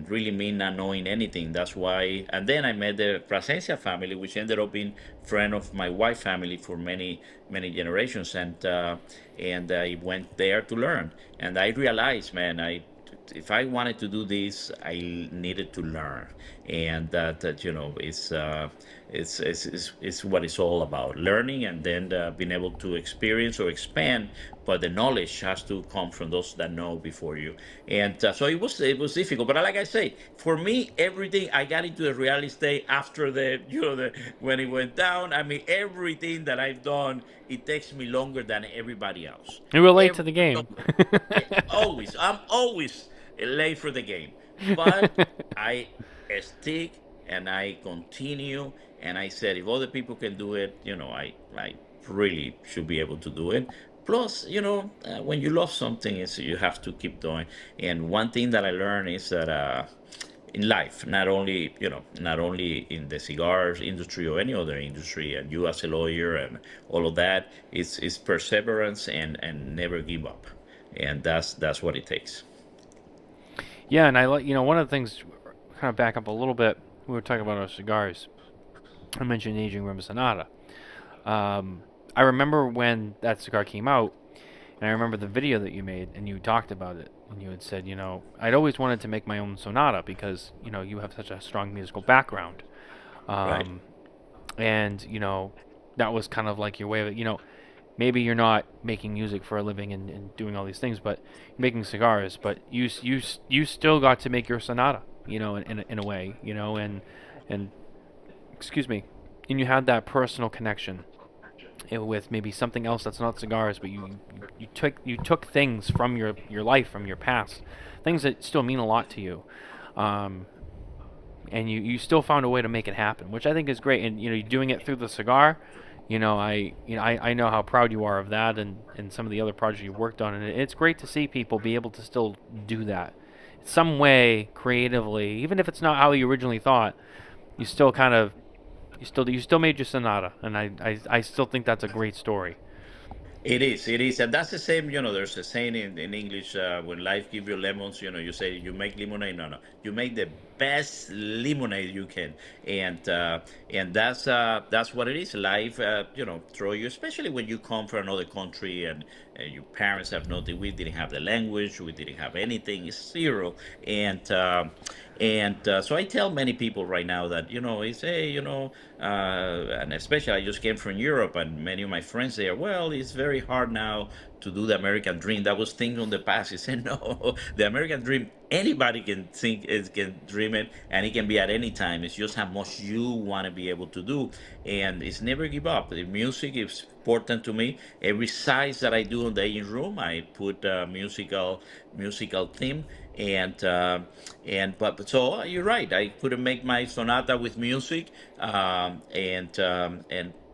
really me not knowing anything. That's why. And then I met the Plasencia family, which ended up being friend of my wife family for many generations, and I went there to learn. And I realized, man, if I wanted to do this, I needed to learn, and that it's what it's all about, learning, and then being able to experience or expand. But the knowledge has to come from those that know before you, and so it was difficult. But like I say, for me, everything I got into the real estate after the when it went down. I mean, everything that I've done, it takes me longer than everybody else. You were late to Every the game. longer. I'm always late for the game, but I stick and I continue. And I said, if other people can do it, I really should be able to do it. Plus, when you love something, you have to keep doing. And one thing that I learned is that in life, not only in the cigars industry or any other industry, and you as a lawyer and all of that, is perseverance and never give up, and that's what it takes. Yeah, and I like one of the things. Kind of back up a little bit. We were talking about our cigars. I mentioned aging rum Sonata. I remember when that cigar came out, and I remember the video that you made, and you talked about it, and you had said, I'd always wanted to make my own Sonata because you have such a strong musical background, Right. and that was kind of like your way of it. Maybe you're not making music for a living and doing all these things, but you're making cigars. But you still got to make your Sonata, in a way, and excuse me, and you had that personal connection with maybe something else that's not cigars, but you took things from your life, from your past, things that still mean a lot to you, um, and you still found a way to make it happen, which I think is great. And you're doing it through the cigar. I know how proud you are of that, and some of the other projects you've worked on, and it's great to see people be able to still do that, some way creatively, even if it's not how you originally thought. You still kind of you still made your Sonata, and I still think that's a great story. It is, and that's the same. There's a saying in English, when life give you lemons, you say you make lemonade. No, no, you make the best lemonade you can, and that's what it is. Life, throw you, especially when you come from another country, and your parents have nothing. We didn't have the language, we didn't have anything, it's zero, and so I tell many people right now that it's hey, and especially I just came from Europe, and many of my friends there. Well, it's very hard now to do the American dream. That was things on the past. He said, no, the American dream. Anybody can think it, can dream it, and it can be at any time. It's just how much you want to be able to do, and it's never give up. The music is important to me. Every size that I do in the aging room, I put a musical theme, but so you're right. I couldn't make my sonata with music, and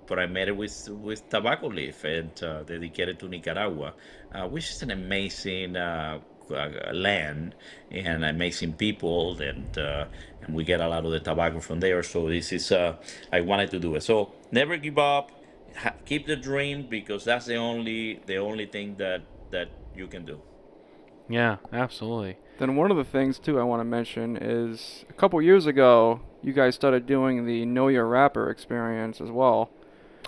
but I made it with tobacco leaf and dedicated to Nicaragua, which is an amazing land and amazing people, and we get a lot of the tobacco from there. So this is I wanted to do it. So never give up. Keep the dream because that's the only thing that you can do. Yeah, absolutely. Then one of the things too I want to mention is a couple years ago you guys started doing the Know Your Rapper experience as well.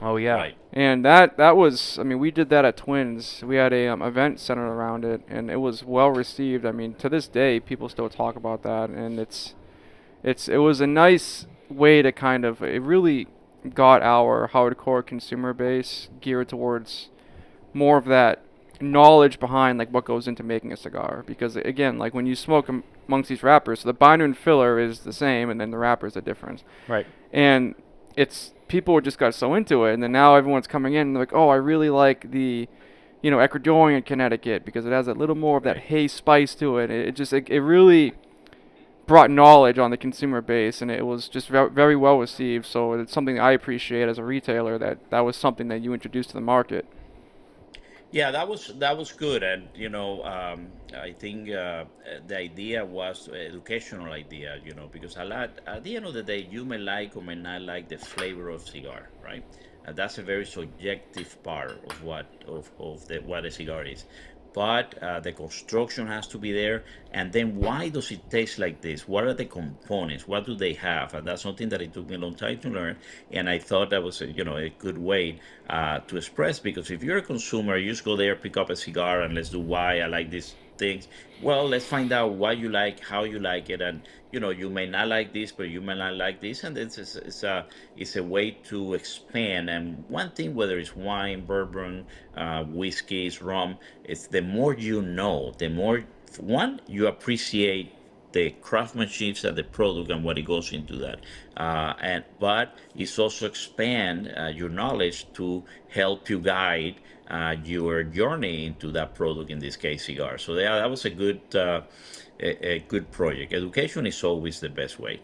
Oh yeah. Right. And that was, I mean, we did that at Twins. We had a event centered around it, and it was well received. I mean, to this day, people still talk about that, and it was a nice way to kind of, it really got our hardcore consumer base geared towards more of that knowledge behind like what goes into making a cigar. Because again, like when you smoke amongst these wrappers, so the binder and filler is the same, and then the wrapper is the difference. Right. And it's people just got so into it, and then now everyone's coming in and they're like, oh, I really like the, Ecuadorian Connecticut because it has a little more of that Right. haze spice to it. It really brought knowledge on the consumer base, and it was just very well received. So it's something I appreciate as a retailer that was something that you introduced to the market. Yeah, that was good, and I think the idea was educational idea, because a lot at the end of the day, you may like or may not like the flavor of cigar, right? And that's a very subjective part of what a cigar is. But the construction has to be there, and then why does it taste like this? What are the components? What do they have? And that's something that it took me a long time to learn, and I thought that was a good way to express. Because if you're a consumer, you just go there, pick up a cigar, and let's do why I like these things. Well, let's find out what you like, how you like it, and you may not like this, but you may not like this, and it's a way to expand. And one thing, whether it's wine, bourbon, whiskeys, rum, it's the more you know, the more one you appreciate the craftsmanship of the product and what it goes into that. And but it's also expand your knowledge to help you guide your journey into that product, in this case cigar. So yeah, that was a good project. Education is always the best way.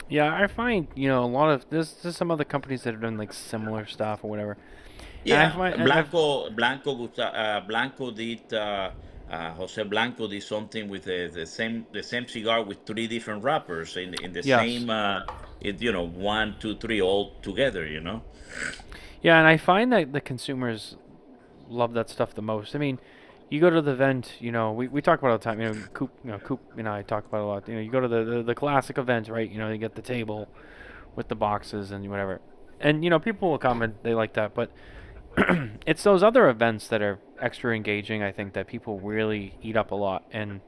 Yeah, I find a lot of there's some other companies that have done like similar stuff or whatever, and I Yeah, find I've Blanco did. Jose Blanco did something with the same cigar with three different wrappers in the yes. same 1, 2, 3 all together. Yeah, and I find that the consumers love that stuff the most. I mean, you go to the event, we talk about it all the time. Coop, I talk about it a lot. You go to the classic event, right? You get the table with the boxes and whatever, and people will come and they like that, but it's those other events that are extra engaging. I think that people really eat up a lot, and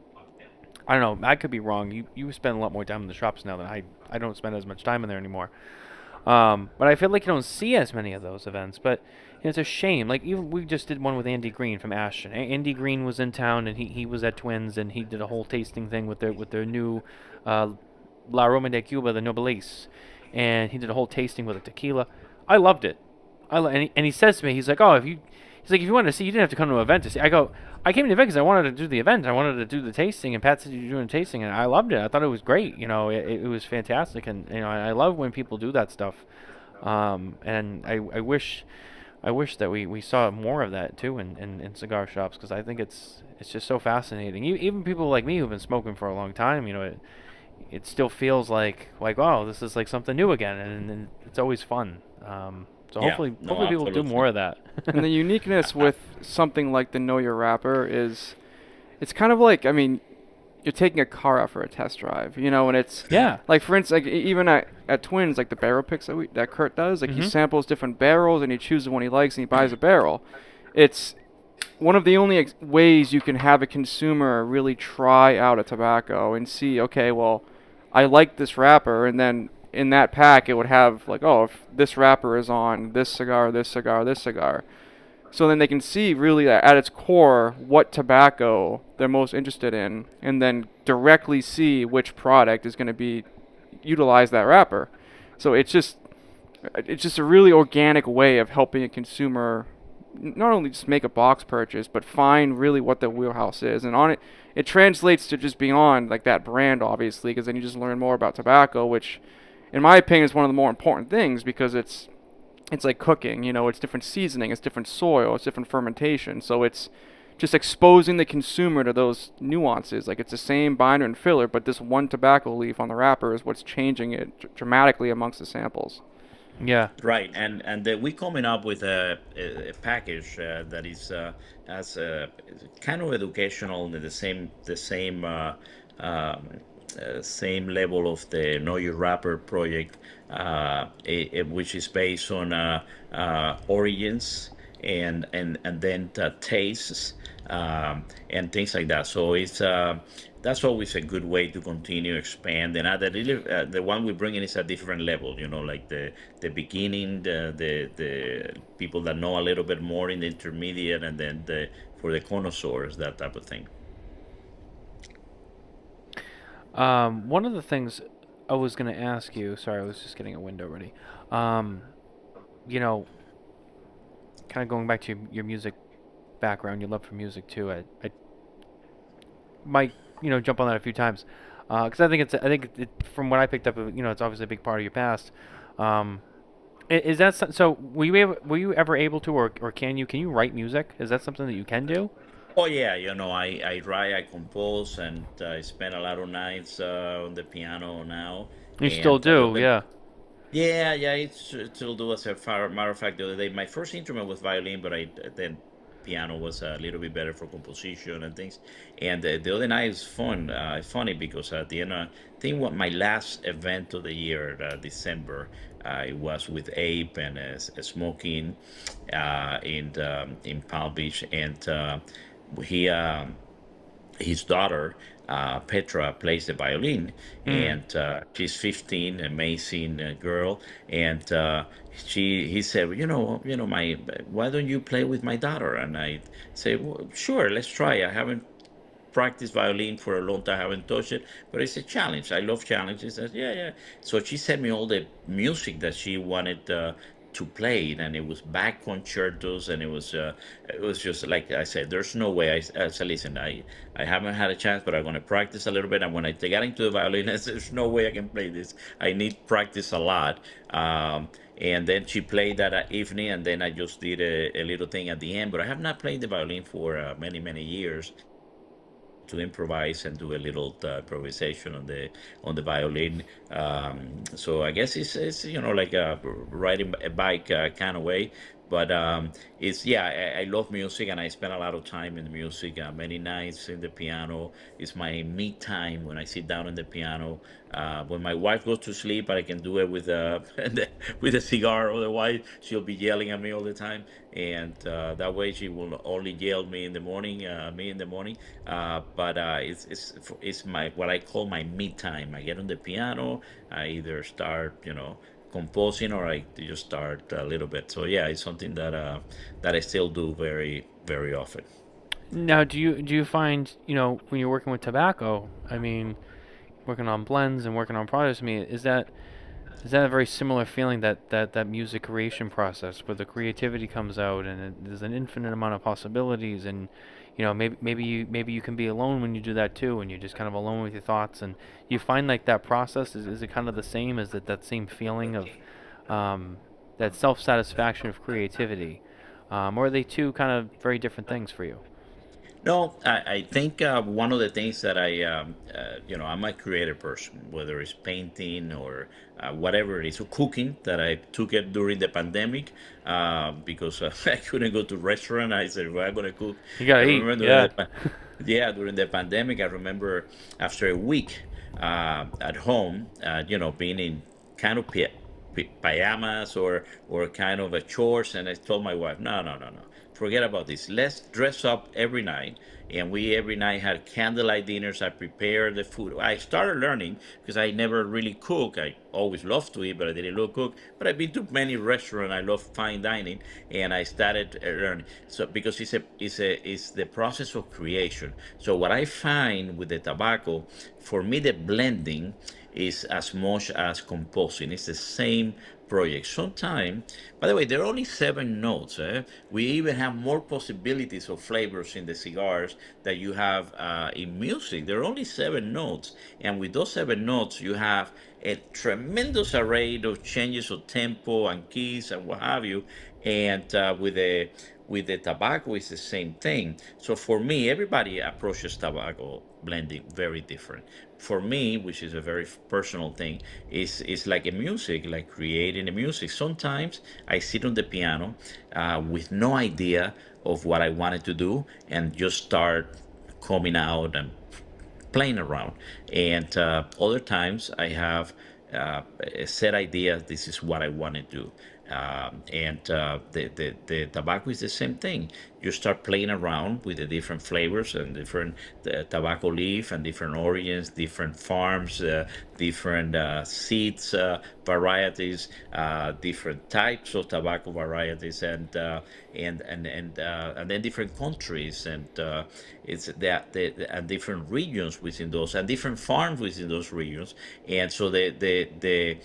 I don't know. I could be wrong. You spend a lot more time in the shops now than I don't spend as much time in there anymore. But I feel like you don't see as many of those events. But it's a shame. Like even we just did one with Andy Green from Ashton. Andy Green was in town and he was at Twins and he did a whole tasting thing with their new uh, La Roma de Cuba, the Noblesse, and he did a whole tasting with a tequila. I loved it. And he says to me, he's like, if you wanted to see, you didn't have to come to an event to see. I go, I came to the event because I wanted to do the event. I wanted to do the tasting, and Pat said you're doing a tasting, and I loved it. I thought it was great. It was fantastic, and I love when people do that stuff. And I wish that we saw more of that too in cigar shops because I think it's just so fascinating. Even people like me who've been smoking for a long time, it still feels like wow, this is like something new again, and it's always fun. So Yeah, no, hopefully people do absolutely. more of that. And the uniqueness with something like the Know Your Rapper is, it's kind of like, I mean, you're taking a car out for a test drive, and it's Yeah. like, for instance, like even at Twins, like the barrel picks that Kurt does, like he Mhm. samples different barrels and he chooses one he likes and he buys a barrel. It's one of the only ways you can have a consumer really try out a tobacco and see, okay, well, I like this wrapper, and then in that pack it would have like, oh, if this wrapper is on this cigar, this cigar, this cigar. So then they can see really at its core what tobacco they're most interested in, and then directly see which product is going to be utilize that wrapper. So it's just a really organic way of helping a consumer not only just make a box purchase, but find really what their wheelhouse is. And on it translates to just beyond like that brand, obviously, because then you just learn more about tobacco, which, in my opinion, is one of the more important things because it's like cooking. It's different seasoning, it's different soil, it's different fermentation. So it's just exposing the consumer to those nuances. Like it's the same binder and filler, but this one tobacco leaf on the wrapper is what's changing it dramatically amongst the samples. Yeah. Right, and we coming up with a package that is as kind of educational, and the same same level of the Know Your Rapper project, which is based on origins and then tastes, and things like that. So it's that's always a good way to continue expand. And the one we bring in is a different level. Like the beginning, the people that know a little bit more in the intermediate, and then for the connoisseurs, that type of thing. One of the things I was going to ask you, sorry, I was just getting a window ready. Um, you know, kind of going back to your music background, your love for music too. I might, jump on that a few times, because from what I picked up, it's obviously a big part of your past. Um, is that so? Were you ever able to, or can you write music? Is that something that you can do? Oh yeah, I write, I compose, and I spend a lot of nights on the piano now. You still And I do, remember, yeah. yeah, yeah, it's still do. As a matter of fact, the other day, my first instrument was violin, but I then piano was a little bit better for composition and things. And the other night is funny because at the end, I think what my last event of the year, December, it was with Ape and Smoking in Palm Beach, and he. His daughter Petra plays the violin, Mm. and she's 15, amazing girl, and he said, my why don't you play with my daughter? And I say, well, sure, let's try. I haven't practiced violin for a long time. I haven't touched it, but it's a challenge. I love challenges. I said, yeah, yeah. So she sent me all the music that she wanted to play, and it was Bach concertos, and it was just like I said. There's no way. I said, listen, I haven't had a chance, but I'm going to practice a little bit. And when I got into the violin, I said, there's no way I can play this. I need practice a lot. And then she played that evening, and then I just did a little thing at the end. But I have not played the violin for many, many years. To improvise and do a little improvisation on the violin. So I guess it's like riding a bike kind of way. But it's yeah, I love music, and I spend a lot of time in the music. Many nights in the piano. It's my me time when I sit down on the piano. When my wife goes to sleep, I can do it with with a cigar. Otherwise, she'll be yelling at me all the time, and that way she will only yell me in the morning. But it's my what I call my me time. I get on the piano. I either start composing, or I just start a little bit. So yeah, it's something that I still do very very often. Now, do you find, when you're working with tobacco, I mean, working on blends and working on products, I mean, is that a very similar feeling, that music creation process where the creativity comes out and there's an infinite amount of possibilities, and maybe you can be alone when you do that too, and you're just kind of alone with your thoughts, and you find like that process is it kind of the same, as that same feeling of that self satisfaction of creativity, or are they two kind of very different things for you? No, I think one of the things that I'm a creative person, whether it's painting or whatever it is, or cooking, that I took it during the pandemic because I couldn't go to restaurant. I said, well, I'm going to cook. You I gotta eat, remember yeah. yeah, during the pandemic, I remember after a week at home, being in kind of pajamas or kind of a chores, and I told my wife, no, no, no, no, forget about this. Let's dress up every night. And we every night had candlelight dinners. I prepared the food. I started learning because I never really cook. I always loved to eat, but I didn't love cook. But I've been to many restaurants. I love fine dining, and I started learning. So because it's the process of creation. So what I find with the tobacco, for me, the blending is as much as composing. It's the same project. Sometimes, by the way, there are only 7 notes. We even have more possibilities of flavors in the cigars that you have in music. There are only 7 notes, and with those 7 notes, you have a tremendous array of changes of tempo and keys and what have you. And with the tobacco, it's the same thing. So for me, everybody approaches tobacco blending very different. For me, which is a very personal thing, is like a music, like creating a music. Sometimes I sit on the piano with no idea of what I wanted to do, and just start coming out and playing around. And other times I have a set idea. This is what I want to do. And the tobacco is the same thing. You start playing around with the different flavors and different tobacco leaf and different origins, different farms, different seeds varieties, different types of tobacco varieties, and then different countries, and it's that and different regions within those, and different farms within those regions, and so the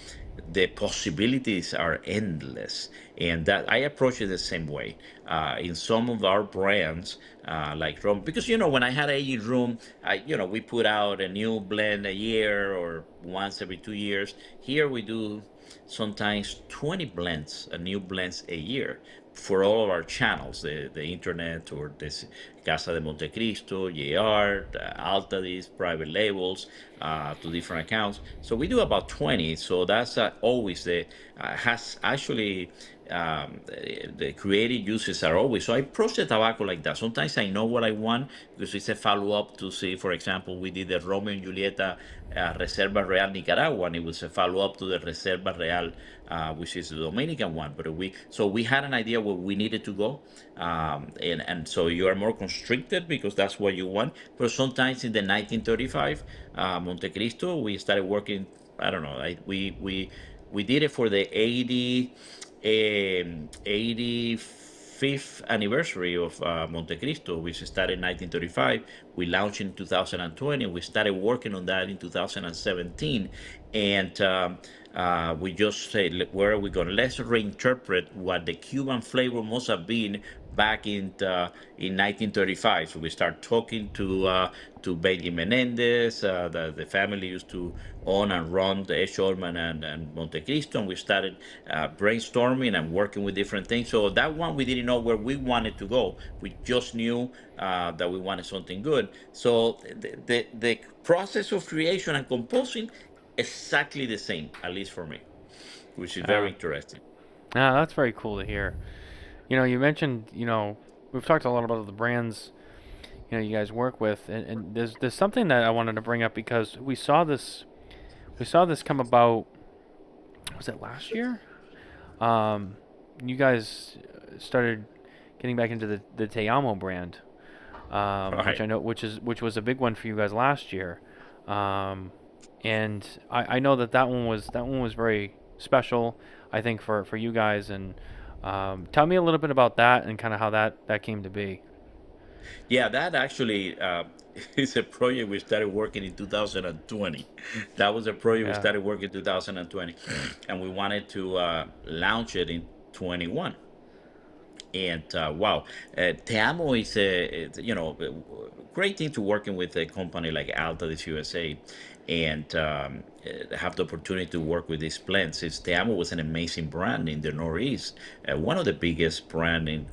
possibilities are endless. And that I approach it the same way in some of our brands, like rum, because when I had a room, we put out a new blend a year or once every 2 years. Here we do sometimes 20 blends, new blends a year, for all of our channels, the internet, or this Casa de Montecristo, JR, Altadis, private labels, to different accounts. So we do about 20. So that's always has actually, the creative uses are always. So I approach the tobacco like that. Sometimes I know what I want because it's a follow up to see, for example, we did the Romeo and Julieta Reserva Real Nicaragua, and it was a follow up to the Reserva Real, which is the Dominican one. But we had an idea where we needed to go, and so you are more constricted because that's what you want. But sometimes in the 1935 Montecristo, we started working. I don't know. We did it for the 85th anniversary of Montecristo, which started in 1935. We launched in 2020. We started working on that in 2017, and we just said, where are we going? Let's reinterpret what the Cuban flavor must have been back in 1935. So we start talking to Benjamin Menendez. The family used to own and run the Schulman and Montecristo, and we started brainstorming and working with different things. So that one, we didn't know where we wanted to go. We just knew that we wanted something good. So the process of creation and composing, exactly the same, at least for me, which is very interesting. That's very cool to hear. You mentioned, we've talked a lot about the brands, you guys work with, and there's something that I wanted to bring up because we saw this come about. Was it last year? You guys started getting back into the Te Amo brand, which I Right. know, which was a big one for you guys last year, and I know that one was very special, I think for you guys, and tell me a little bit about that and kind of how that came to be. Yeah, that actually is a project we started working in 2020. That was a project we Yeah. started working in 2020, and we wanted to launch it in 21. And wow, Te Amo is a great thing to working with a company like Altadis USA, and have the opportunity to work with these blends. Te Amo was an amazing brand in the Northeast, one of the biggest brand in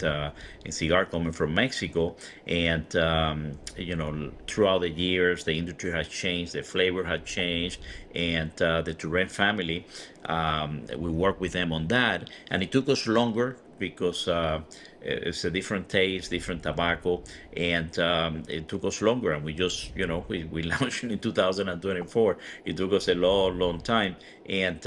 cigar coming from Mexico. And throughout the years, the industry has changed, the flavor has changed, and the Turin family, we worked with them on that, and it took us longer because it's a different taste, different tobacco, and it took us longer. And we just, we launched in 2024. It took us a long, long time. And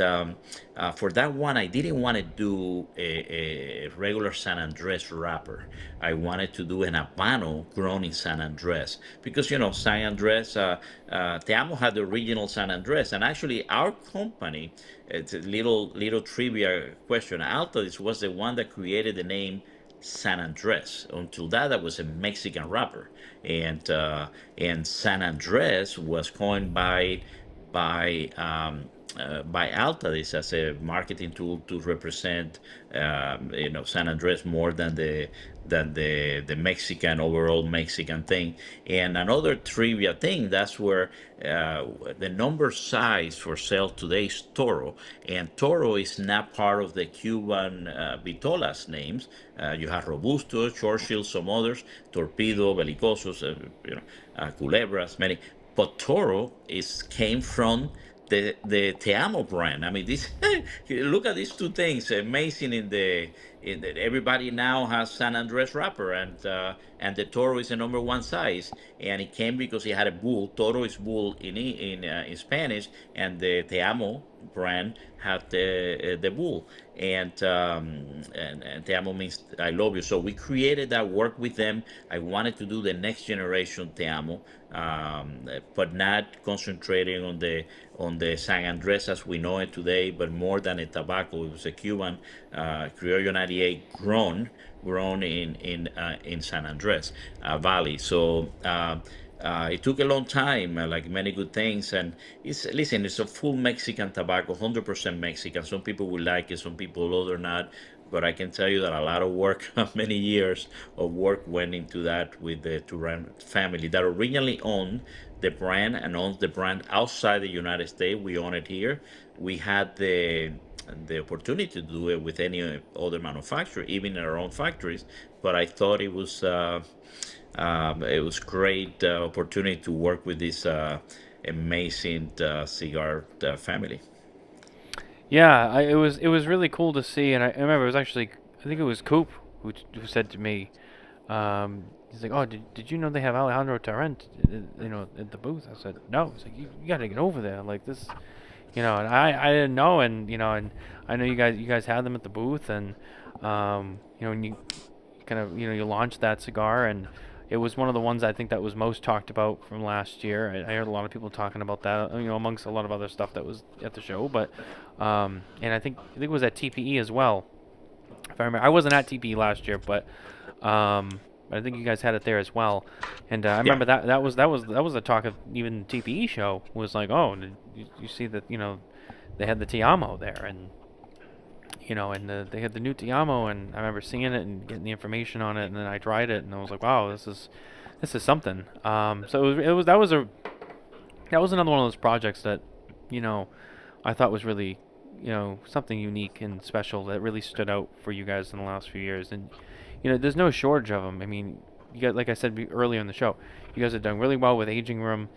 for that one, I didn't want to do a regular San Andres wrapper. I wanted to do an Habano grown in San Andres because, San Andres, Te Amo had the original San Andres, and actually our company. It's a little trivia question. Altadis was the one that created the name San Andres. Until that was a Mexican rapper, and San Andres was coined by Altadis as a marketing tool to represent, San Andres more than the Mexican, overall Mexican thing. And another trivia thing, that's where the number size for sale today is Toro, and Toro is not part of the Cuban Vitolas names. You have Robusto, Churchill, some others, Torpedo, Belicosos, Culebras, many. But Toro came from the Te Amo brand. I mean, this look at these two things, amazing everybody now has San Andres wrapper, and the Toro is the number one size, and it came because it had a bull. Toro is bull in Spanish, and the Te Amo brand had the bull, and Te Amo means I love you. So we created that, work with them. I wanted to do the next generation Te Amo, but not concentrating on the San Andres as we know it today, but more than a tobacco. It was a Cuban Criollo 98 grown in San Andres Valley. So. It took a long time, like many good things, and it's a full Mexican tobacco, 100% Mexican. Some people will like it, some people other not, but I can tell you that a lot of work, many years of work went into that with the Turan family that originally owned the brand and owns the brand outside the United States. We own it here. We had the opportunity to do it with any other manufacturer, even in our own factories. But I thought it was great opportunity to work with this amazing cigar family. Yeah, it was really cool to see, and I remember it was actually, I think it was Coop who said to me, he's like, "Oh, did you know they have Alejandro Tarrant, at the booth?" I said, "No." He's like, "You got to get over there, like this, and I didn't know, and I know you guys had them at the booth, and and you kind of you launched that cigar, and it was one of the ones I think that was most talked about from last year. I heard a lot of people talking about that, amongst a lot of other stuff that was at the show. But and I think it was at TPE as well. If I remember, I wasn't at TPE last year, but I think you guys had it there as well. And I Yeah. remember that was the talk of even the TPE show was like, oh, did you see that they had the Tiamo there, and they had the new Tiamo, and I remember seeing it and getting the information on it, and then I tried it, and I was like, wow, this is something. So that was another one of those projects that, I thought was really, something unique and special that really stood out for you guys in the last few years, and there's no shortage of them. I mean, you guys, like I said earlier in the show, you guys have done really well with Aging Room.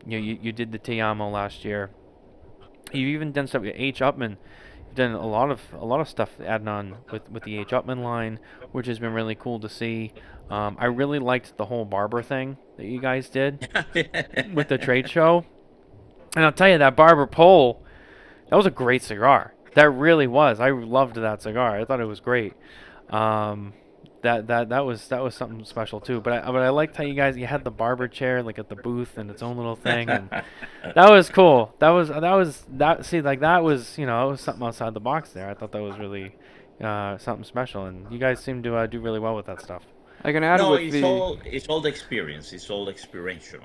You did the Tiamo last year. You've even done stuff with H. Upman. You've done a lot of stuff adding on with the H. Upman line, which has been really cool to see. I really liked the whole barber thing that you guys did with the trade show. And I'll tell you, that barber pole, that was a great cigar. That really was. I loved that cigar. I thought it was great. That was something special too. But I liked how you had the barber chair like at the booth and its own little thing, and that was cool. See, like that was it was something outside the box there. I thought that was really something special, and you guys seem to do really well with that stuff. I can add No, with the it's all the experience. It's all experiential.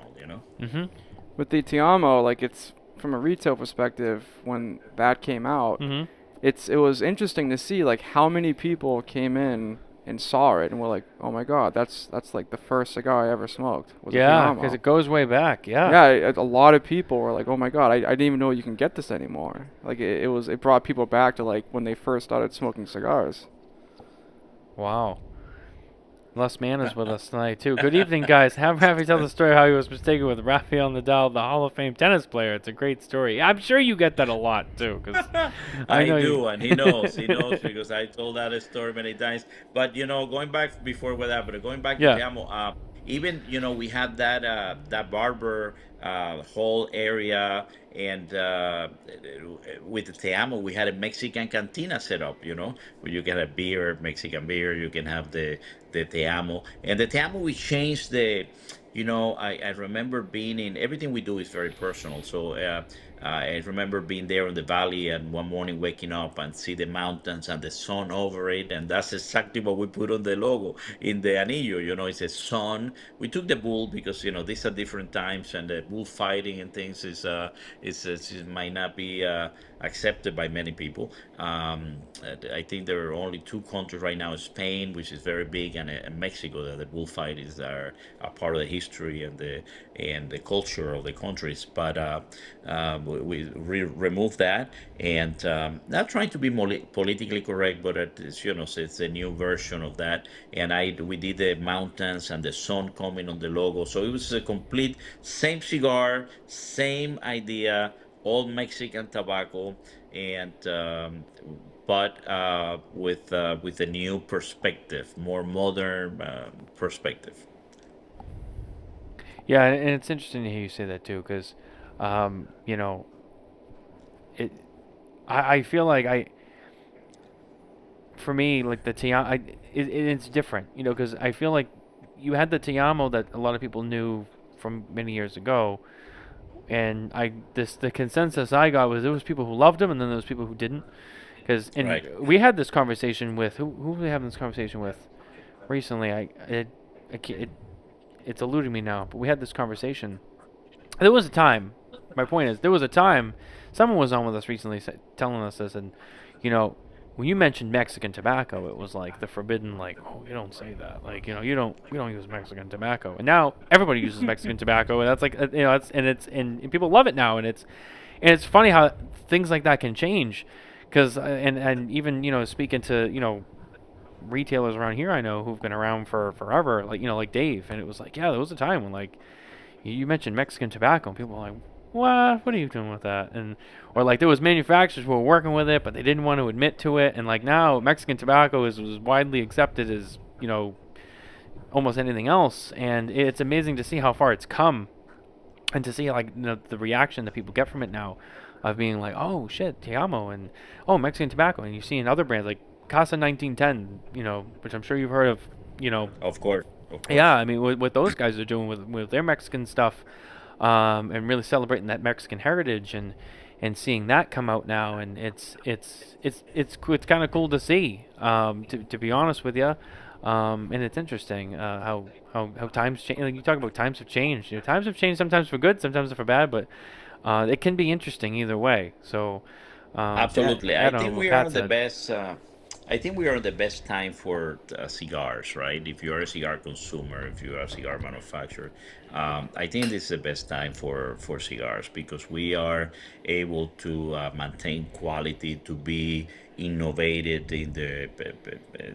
Mhm. with the Tiamo, like it's from a retail perspective when that came out, Mhm. it was interesting to see like how many people came in and saw it and were like, "Oh my God, that's like the first cigar I ever smoked." Was a Yeah, Tiamo. because it goes way back. Yeah. Yeah, a lot of people were like, "Oh my God, I didn't even know you can get this anymore." Like it brought people back to like when they first started smoking cigars. Wow. Les Mann is with us tonight too. Good evening, guys. Have Rafi tell the story how he was mistaken with Rafael Nodal, the Hall of Fame tennis player. It's a great story. I'm sure you get that a lot too, because I know do, you. and he knows. He knows because I told that story many times. But going back before with that, but going back to Yeah. Tiamo, even we had that barber whole area, and with the Tiamo, we had a Mexican cantina set up. Where you get a beer, Mexican beer. You can have the Tiamo, and the Tiamo we changed the. I remember being in everything we do is very personal. So I remember being there in the valley and one morning waking up and see the mountains and the sun over it. And that's exactly what we put on the logo in the anillo. It's a sun. We took the bull because, these are different times and the bullfighting and things it might not be accepted by many people. I think there are only two countries right now, Spain, which is very big, and Mexico, that the bullfight is a part of the history and the culture of the countries. But we removed that, and not trying to be politically correct, but it's a new version of that. And we did the mountains and the sun coming on the logo, so it was a complete same cigar, same idea, all Mexican tobacco, and but with a new perspective, more modern perspective. Yeah, and it's interesting to hear you say that too, because, you know, it. I feel like for me, like the Tiamo, it's different, you know, because I feel like you had the Tiamo that a lot of people knew from many years ago, and the consensus I got was there was people who loved him, and then there was people who didn't. Because and Right. we had this conversation with who were we having this conversation with recently? I can't, it's eluding me now, but we had this conversation. There was a time. My point is, there was a time. Someone was on with us recently, telling us this, and you know, when you mentioned Mexican tobacco, it was like the forbidden, like, oh, you don't say that, like, you know, we don't use Mexican tobacco, and now everybody uses Mexican tobacco, and that's like, you know, and people love it now, and it's funny how things like that can change, because and even, you know, speaking to, you know, retailers around here I know who've been around for forever, like, you know, like Dave, and it was like, yeah, there was a time when, like, you mentioned Mexican tobacco, and people were like, what are you doing with that? And or like there was manufacturers who were working with it, but they didn't want to admit to it. And like now, Mexican tobacco is as widely accepted as, you know, almost anything else. And it's amazing to see how far it's come, and to see, like, you know, the reaction that people get from it now, of being like, oh shit, Te Amo, and oh, Mexican tobacco. And you see in other brands like Casa 1910, you know, which I'm sure you've heard of, you know. Of course, of Yeah, course. I mean, what those guys are doing with their Mexican stuff, and really celebrating that Mexican heritage, and seeing that come out now, and it's kind of cool to see, to be honest with you, and it's interesting, how times change. Like you talk about times have changed. You know, times have changed sometimes for good, sometimes for bad, but it can be interesting either way. So, Absolutely. I add on think what we are Pat in the said. best. I think we are in the best time for cigars, right? If you are a cigar consumer, if you are a cigar manufacturer, I think this is the best time for cigars because we are able to maintain quality, to be innovated in the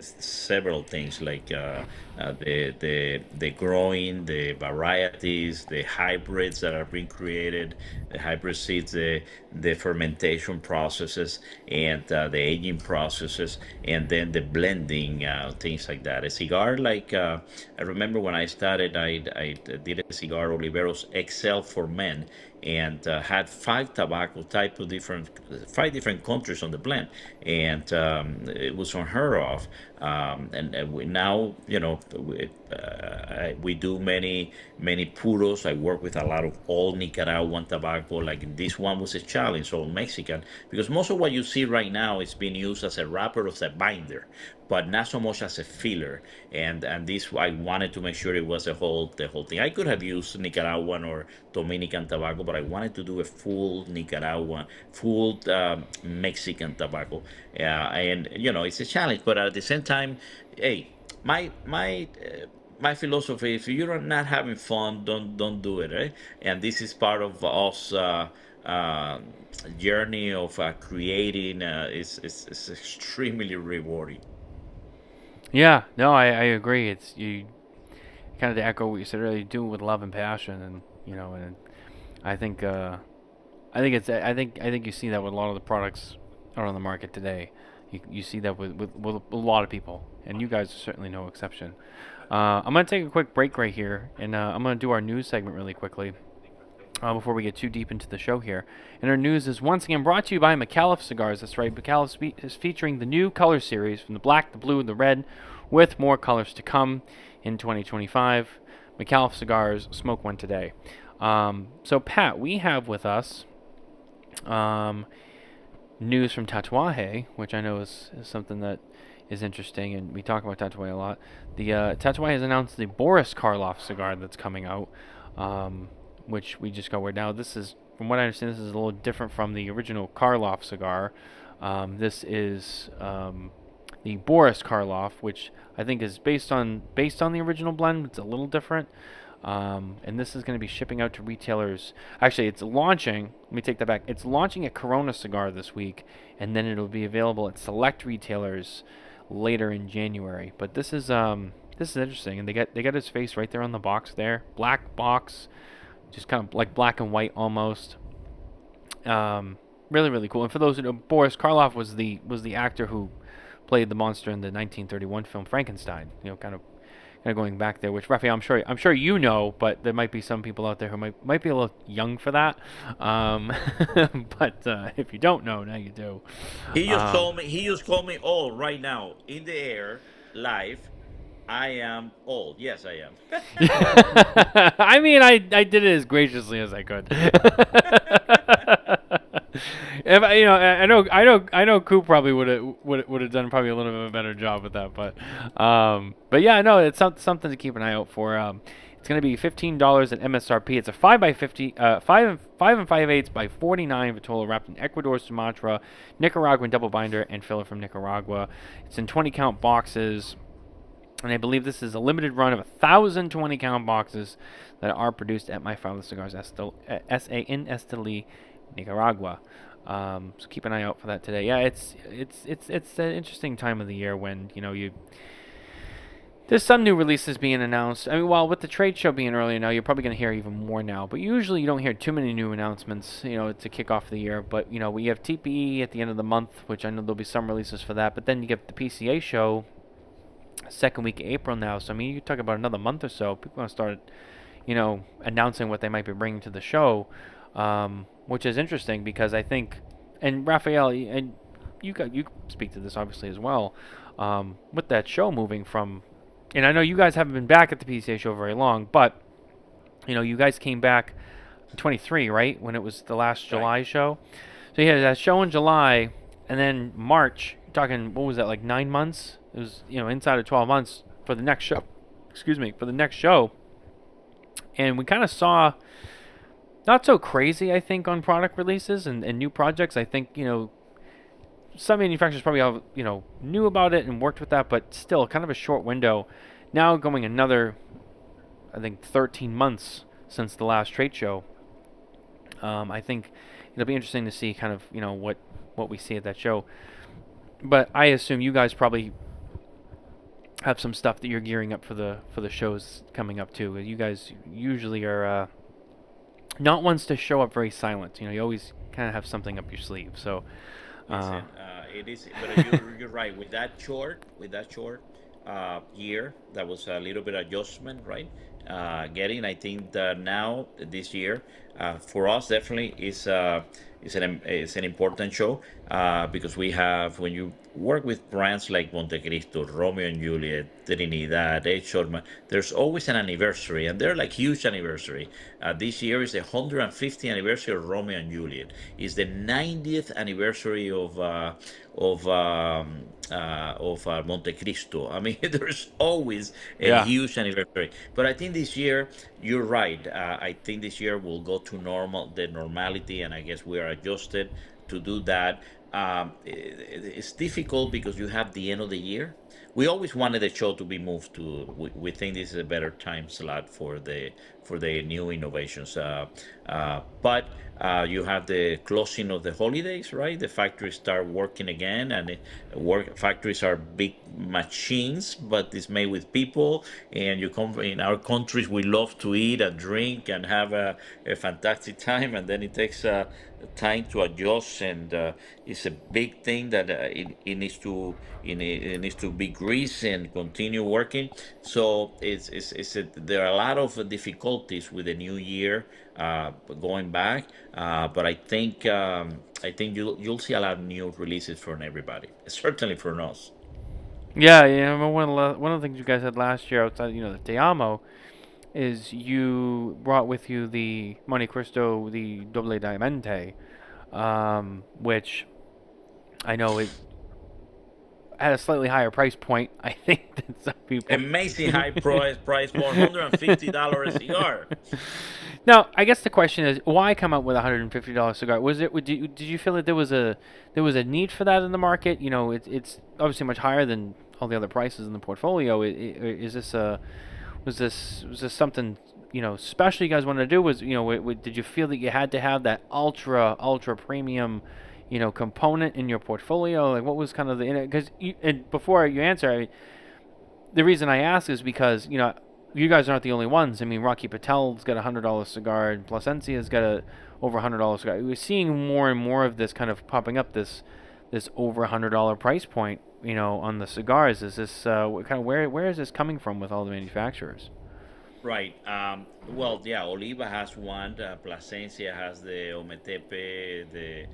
several things like the growing, the varieties, the hybrids that are being created, the hybrid seeds, the fermentation processes, and the aging processes, and then the blending things like that. A cigar like I remember when I started, I did a cigar Oliveros XL for men, and had five tobacco type of different 5 different countries on the blend, and it was unheard of. And we now, you know, we do many puros. I work with a lot of old Nicaraguan tobacco. Like this one was a challenge, all Mexican, because most of what you see right now is being used as a wrapper or as a binder, but not so much as a filler. And this, I wanted to make sure it was the whole thing. I could have used Nicaraguan or Dominican tobacco, but I wanted to do a full Nicaraguan, full Mexican tobacco. And you know, it's a challenge, but at the same time, hey, my philosophy: if you're not having fun, don't do it, right? And this is part of us. Uh, Journey of creating is extremely rewarding. Yeah, no, I agree. It's you kind of to echo what you said earlier. You do it with love and passion, and you know, and I think I think you see that with a lot of the products out on the market today. You see that with a lot of people, and you guys are certainly no exception. I'm gonna take a quick break right here, and I'm gonna do our news segment really quickly. Before we get too deep into the show here. And our news is once again brought to you by Micallef Cigars. That's right, Micallef is featuring the new color series from the black, the blue, and the red, with more colors to come in 2025. Micallef Cigars, smoke one today. So, Pat, we have with us um, news from Tatuaje, which I know is something that is interesting, and we talk about Tatuaje a lot. The Tatuaje has announced the Boris Karloff cigar that's coming out. Which we just got word now. This is, from what I understand, this is a little different from the original Karloff cigar. This is the Boris Karloff, which I think is based on the original blend. It's a little different, and this is going to be shipping out to retailers. Actually, it's launching. Let me take that back. It's launching at Corona Cigar this week, and then it'll be available at select retailers later in January. But this is interesting, and they got his face right there on the box there, black box, just kind of like black and white almost. Really, really cool. And for those who know, Boris Karloff was the actor who played the monster in the 1931 film Frankenstein. Kind of going back there, which Rafael, I'm sure you know, but there might be some people out there who might be a little young for that. But if you don't know, now you do. He just Um, told me. He just called me old right now in the air, live. I am old. Yes, I am. I mean, I did it as graciously as I could. If I know Coop probably would have done probably a little bit of a better job with that, but yeah, no, it's something to keep an eye out for. It's going to be $15 at MSRP. It's a 5x50, 5 and 5/8 by 49 Vitola wrapped in Ecuador, Sumatra, Nicaraguan double binder, and filler from Nicaragua. It's in 20 count boxes. And I believe this is a limited run of 1,000 20-count boxes that are produced at My Father's Cigars SA in Esteli, Nicaragua. So keep an eye out for that today. Yeah, it's an interesting time of the year when there's some new releases being announced. I mean, well, with the trade show being earlier now, you're probably going to hear even more now. But usually you don't hear too many new announcements, to kick off the year. But we have TPE at the end of the month, which I know there'll be some releases for that. But then you get the PCA show. Second week of April now, so I mean, you talk about another month or so, people are going to start, announcing what they might be bringing to the show, which is interesting because I think, and Rafael, and you speak to this obviously as well, with that show moving from, and I know you guys haven't been back at the PCA show very long, but you guys came back in 23, right, when it was the last July show, so you had that show in July, and then March. Talking, what was that, like 9 months? It was, inside of 12 months for the next show. Excuse me, for the next show. And we kind of saw, not so crazy, I think, on product releases and new projects. I think, some manufacturers probably have, knew about it and worked with that, but still kind of a short window. Now going another, I think, 13 months since the last trade show. I think it'll be interesting to see kind of, what we see at that show. But I assume you guys probably have some stuff that you're gearing up for the shows coming up too. You guys usually are not ones to show up very silent. You always kind of have something up your sleeve. So Listen, it is, but you're right. With that short year, that was a little bit adjustment, right? I think that now this year, for us definitely is an important show because we have, when you work with brands like Monte Cristo, Romeo and Juliet, Trinidad, H. Shortman, there's always an anniversary, and they're like huge anniversary. This year is the 150th anniversary of Romeo and Juliet. It's the 90th anniversary of Monte Cristo. I mean, there's always a huge anniversary. But I think this year, you're right. I think this year will go to the normality, and I guess we are adjusted to do that. It's difficult because you have the end of the year. We always wanted the show to be moved to. We think this is a better time slot for the new innovations. But you have the closing of the holidays, right? The factories start working again, and factories are big machines, but it's made with people. And you come in our countries, we love to eat and drink and have a fantastic time, and then it takes time to adjust, and it's a big thing that it needs to be greased and continue working. So there are a lot of difficulties with the new year going back, but I think you'll see a lot of new releases from everybody, certainly from us. yeah. I remember one of the things you guys had last year outside, the Te Amo, is you brought with you the Monte Cristo, the Doble Diamante, which I know it had a slightly higher price point, I think, than some people. Amazing high price, $150 a cigar. Now, I guess the question is, why come up with a $150 cigar? Did you feel that there was a need for that in the market? It's obviously much higher than all the other prices in the portfolio. Was this something special you guys wanted to do? Did you feel that you had to have that ultra premium component in your portfolio? Like, what was kind of because before you answer, the reason I ask is because you guys aren't the only ones. I mean, Rocky Patel's got $100 cigar, and Plasencia's got a over $100 cigar. We're seeing more and more of this kind of popping up. This over $100 price point, on the cigars. Is this what kind of where is this coming from with all the manufacturers? Right. Well, yeah, Oliva has one. Plasencia has the Ometepe, the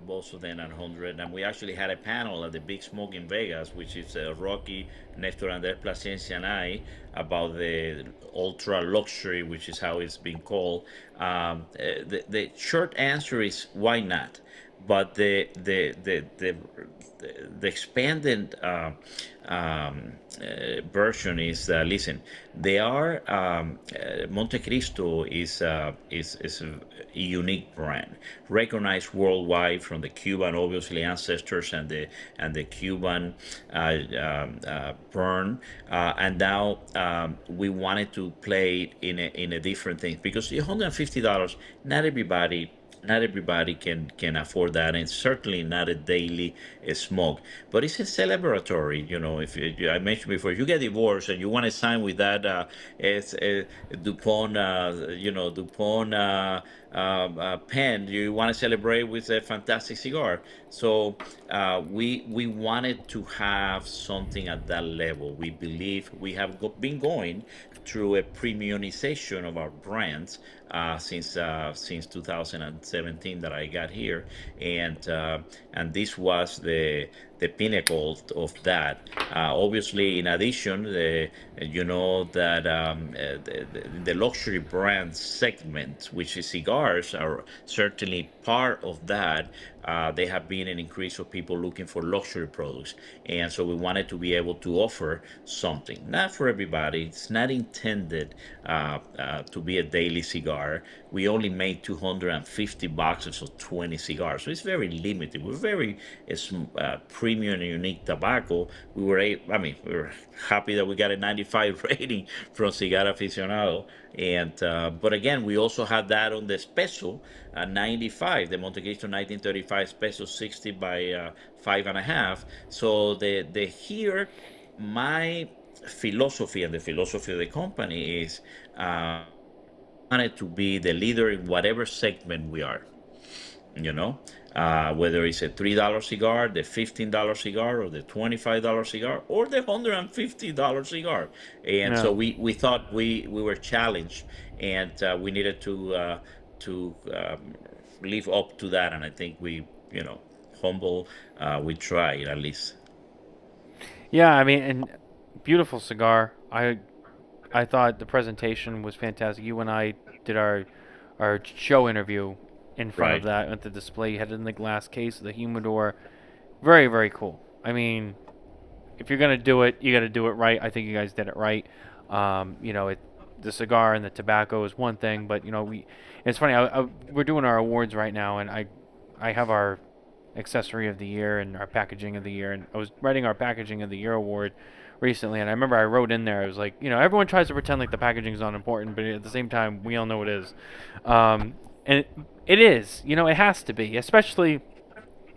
both of them at 100. And we actually had a panel at the Big Smoke in Vegas, which is Rocky, Nestor Andres Plasencia, and I, about the ultra luxury, which is how it's been called. The short answer is why not? But the expanded version is listen. They are Monte Cristo is a unique brand, recognized worldwide from the Cuban obviously ancestors and the Cuban burn, and now we wanted to play in a different thing because $150, not everybody can afford that, and certainly not a daily smoke. But it's a celebratory. If I mentioned before, you get divorced and you want to sign with that, it's a Dupont, Dupont pen. You want to celebrate with a fantastic cigar. So we wanted to have something at that level. We believe we have been going through a premiumization of our brands since 2017 that I got here, and this was the pinnacle of that. Obviously, in addition, that the luxury brand segment, which is cigars, are certainly part of that. There have been an increase of people looking for luxury products, and so we wanted to be able to offer something. Not for everybody. It's not intended to be a daily cigar. We only made 250 boxes of 20 cigars, so it's very limited. We're very premium and unique tobacco. We were happy that we got a 95 rating from Cigar Aficionado. And but again, we also have that on the special 95, the Monte Cristo 1935 special 60 by 5.5. So the here, my philosophy and the philosophy of the company is we wanted to be the leader in whatever segment we are. You know, whether it's a $3 cigar, the $15 cigar, or the $25 cigar, or the $150 cigar. And so No. we thought we were challenged, and we needed to live up to that. And I think humble, we tried at least. Yeah, I mean, and beautiful cigar. I thought the presentation was fantastic. You and I did our show interview in front of Right. that at the display. You had it in the glass case, the humidor. Very, very cool. I mean, if you're gonna do it, you got to do it right. I think you guys did it right. The cigar and the tobacco is one thing, but it's funny. We're doing our awards right now, and I have our accessory of the year and our packaging of the year, and I was writing our packaging of the year award recently, and I remember I wrote in there, I was like, everyone tries to pretend like the packaging is not important, but at the same time, we all know it is. And it is. It has to be, especially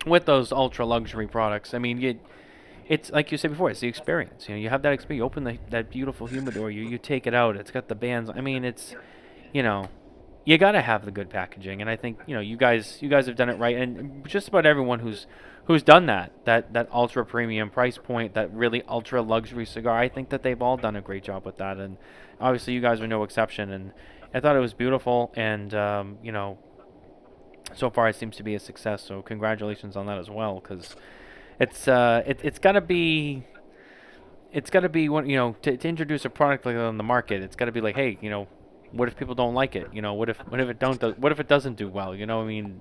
with those ultra luxury products. I mean, it's like you said before, it's the experience. You have that experience. You open that beautiful humidor, you take it out. It's got the bands. I mean, it's you know, you got to have the good packaging, and I think you guys have done it right, and just about everyone who's done that ultra premium price point, that really ultra luxury cigar. I think that they've all done a great job with that, and obviously you guys are no exception. And I thought it was beautiful, and so far it seems to be a success. So congratulations on that as well, because it's gotta be one, to introduce a product like that on the market. It's gotta be like, hey, what if people don't like it? What if it doesn't do well? I mean,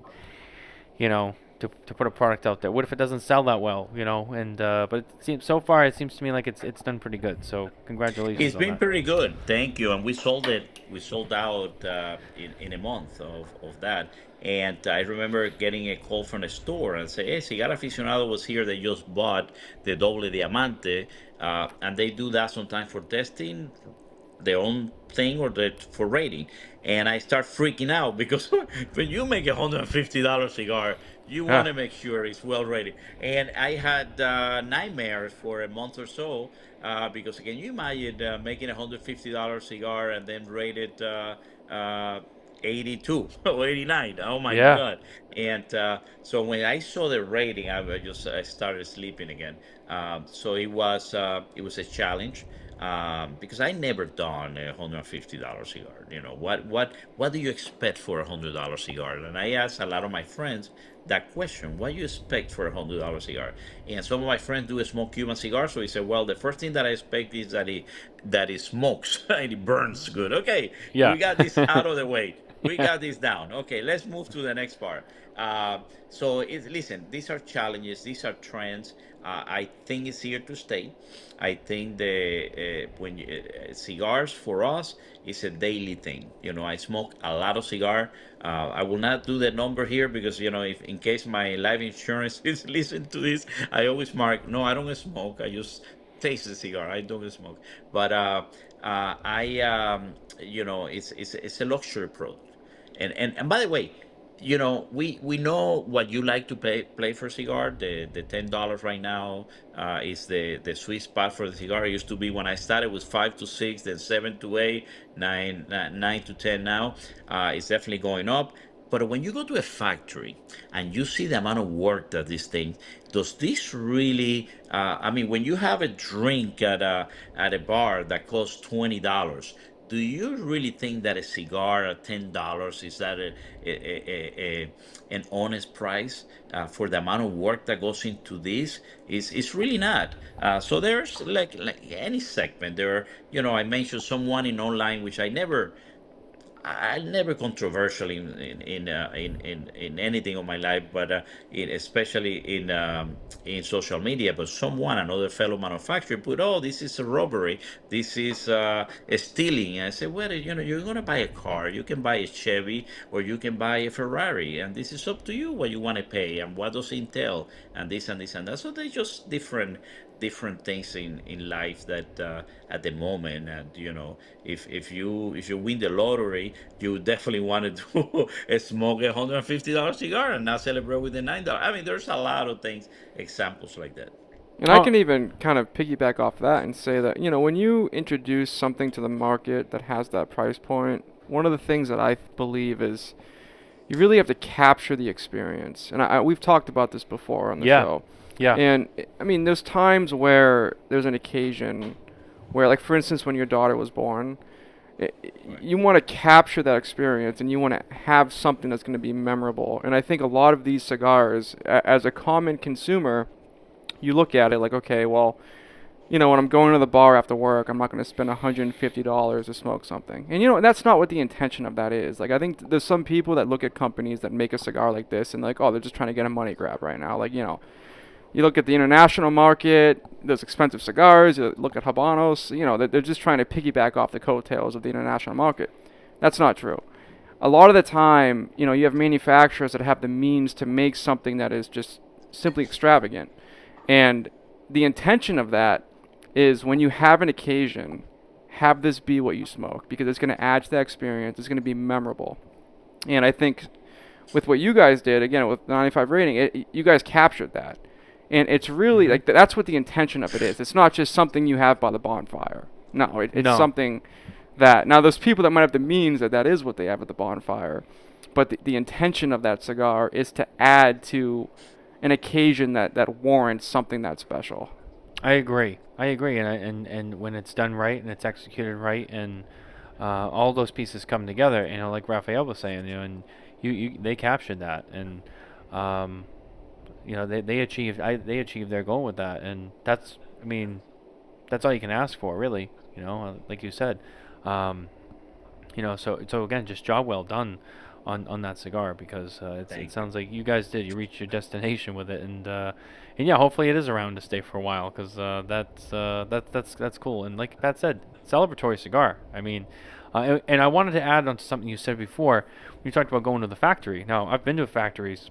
to put a product out there. What if it doesn't sell that well? And but it seems to me like it's done pretty good. So congratulations It's on been that. pretty good, thank you. And we sold it. We sold out in a month of that. And I remember getting a call from a store and say, "Hey, Cigar Aficionado was here. They just bought the Doble Diamante, and they do that sometimes for testing. their own thing or for rating, and I start freaking out because when you make $150 cigar, you want Yeah. to make sure it's well rated. And I had nightmares for a month or so because can you imagine making $150 cigar and then rated uh, 82 or 89? Oh my Yeah. God. And so when I saw the rating, I started sleeping again. So it was a challenge because I never done $150 cigar. You know what do you expect for $100 cigar? And I asked a lot of my friends that question: what do you expect for $100 cigar? And some of my friends do a smoke Cuban cigar, so he said, well, the first thing that I expect is that it smokes and it burns good. Okay, Yeah. we got this out of the way. We got this down. Okay, let's move to the next part. Listen, these are challenges, these are trends. I think it's here to stay. I think the when cigars for us is a daily thing. You know, I smoke a lot of cigar. I will not do the number here because if in case my life insurance is listening to this, I always mark no, I don't smoke. I just taste the cigar. I don't smoke, but I it's a luxury product. And by the way, we know what you like to play for cigar. The $10 right now is the sweet spot for the cigar. It used to be when I started was 5 to 6, then 7 to 8, nine to 10 now. It's definitely going up. But when you go to a factory and you see the amount of work that this thing does, this really? I mean, when you have a drink at a bar that costs $20, do you really think that a cigar at $10 is that an honest price for the amount of work that goes into this? Is really not. So there's like any segment there. I mentioned someone in online which I never controversial in anything of my life, but especially in social media. But another fellow manufacturer, put, "Oh, this is a robbery. This is a stealing." And I said, "Well, you're gonna buy a car. You can buy a Chevy or you can buy a Ferrari, and this is up to you what you want to pay and what does it entail, and this and this and that." So they're just different things in life that at the moment. And if you win the lottery, you definitely want to do smoke $150 cigar and not celebrate with the $9. I mean, there's a lot of things, examples like that. And I Oh, can even kind of piggyback off that and say that, when you introduce something to the market that has that price point, one of the things that I believe is you really have to capture the experience. And we've talked about this before on the yeah. show. Yeah. And I mean, there's times where there's an occasion where, like, for instance, when your daughter was born, Right. you want to capture that experience and you want to have something that's going to be memorable. And I think a lot of these cigars, as a common consumer, you look at it like, okay, well, when I'm going to the bar after work, I'm not going to spend $150 to smoke something. And that's not what the intention of that is. Like, I think there's some people that look at companies that make a cigar like this and like, oh, they're just trying to get a money grab right now. Like, you look at the international market, there's expensive cigars. You look at Habanos, they're just trying to piggyback off the coattails of the international market. That's not true. A lot of the time, you have manufacturers that have the means to make something that is just simply extravagant. And the intention of that is when you have an occasion, have this be what you smoke because it's going to add to that experience. It's going to be memorable. And I think with what you guys did, again, with the 95 rating, you guys captured that. And it's really like that's what the intention of it is. It's not just something you have by the bonfire. No, it's No. something that now there's people that might have the means that is what they have at the bonfire, but the intention of that cigar is to add to an occasion that warrants something that special. I agree. And when it's done right and it's executed right and all those pieces come together, like Rafael was saying, and they captured that, and they achieved their goal with that, and that's all you can ask for, really. Like you said, so again, just job well done on that cigar because it Thank you. sounds like you guys did. You reached your destination with it, and yeah, hopefully it is around to stay for a while because that's cool. And like Pat said, celebratory cigar. And I wanted to add on to something you said before. You talked about going to the factory. Now, I've been to factories,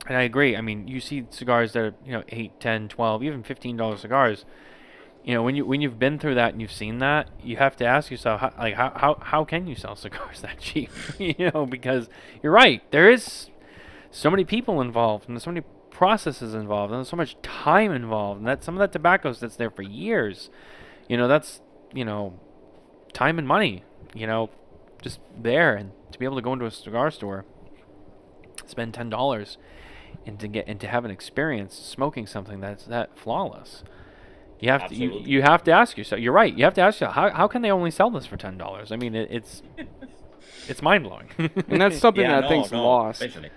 and I agree. You see cigars that are 8, 10, 12, even $15 cigars. when you've been through that and you've seen that, you have to ask yourself, how can you sell cigars that cheap? Because you're right, there is so many people involved, and there's so many processes involved, and there's so much time involved, and that some of that tobacco sits there for years. That's time and money. Just there, and to be able to go into a cigar store, spend $10, and to have an experience smoking something that's that flawless. You have to ask yourself. You're right. You have to ask yourself, how can they only sell this for $10? I mean, it's mind blowing. And that's something that I think's no, lost definitely.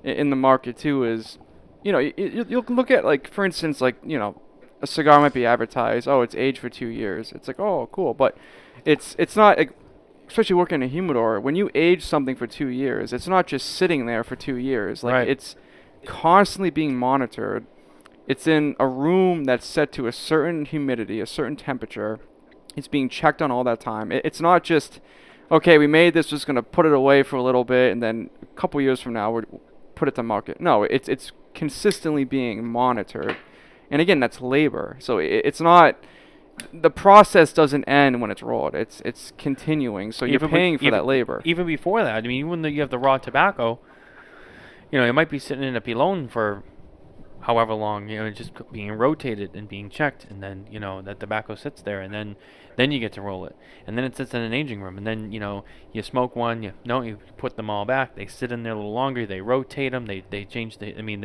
in the market too. Is you'll look at, like, for instance, like, a cigar might be advertised. Oh, it's aged for 2 years. It's like, oh, cool, but it's not. Like, especially working in a humidor, when you age something for 2 years, it's not just sitting there for 2 years. Like, Right. it's constantly being monitored. It's in a room that's set to a certain humidity, a certain temperature. It's being checked on all that time. It's not just, okay, we made this, just going to put it away for a little bit, and then a couple years from now, we'll put it to market. No, it's consistently being monitored. And again, that's labor. So it's not, the process doesn't end when it's rolled. It's continuing. So you're paying for that labor. Even before that, I mean, even though you have the raw tobacco, it might be sitting in a pilon for however long, just being rotated and being checked, and then that tobacco sits there, and then you get to roll it, and then it sits in an aging room, and then you smoke one, you put them all back, they sit in there a little longer, they rotate them, they change I mean,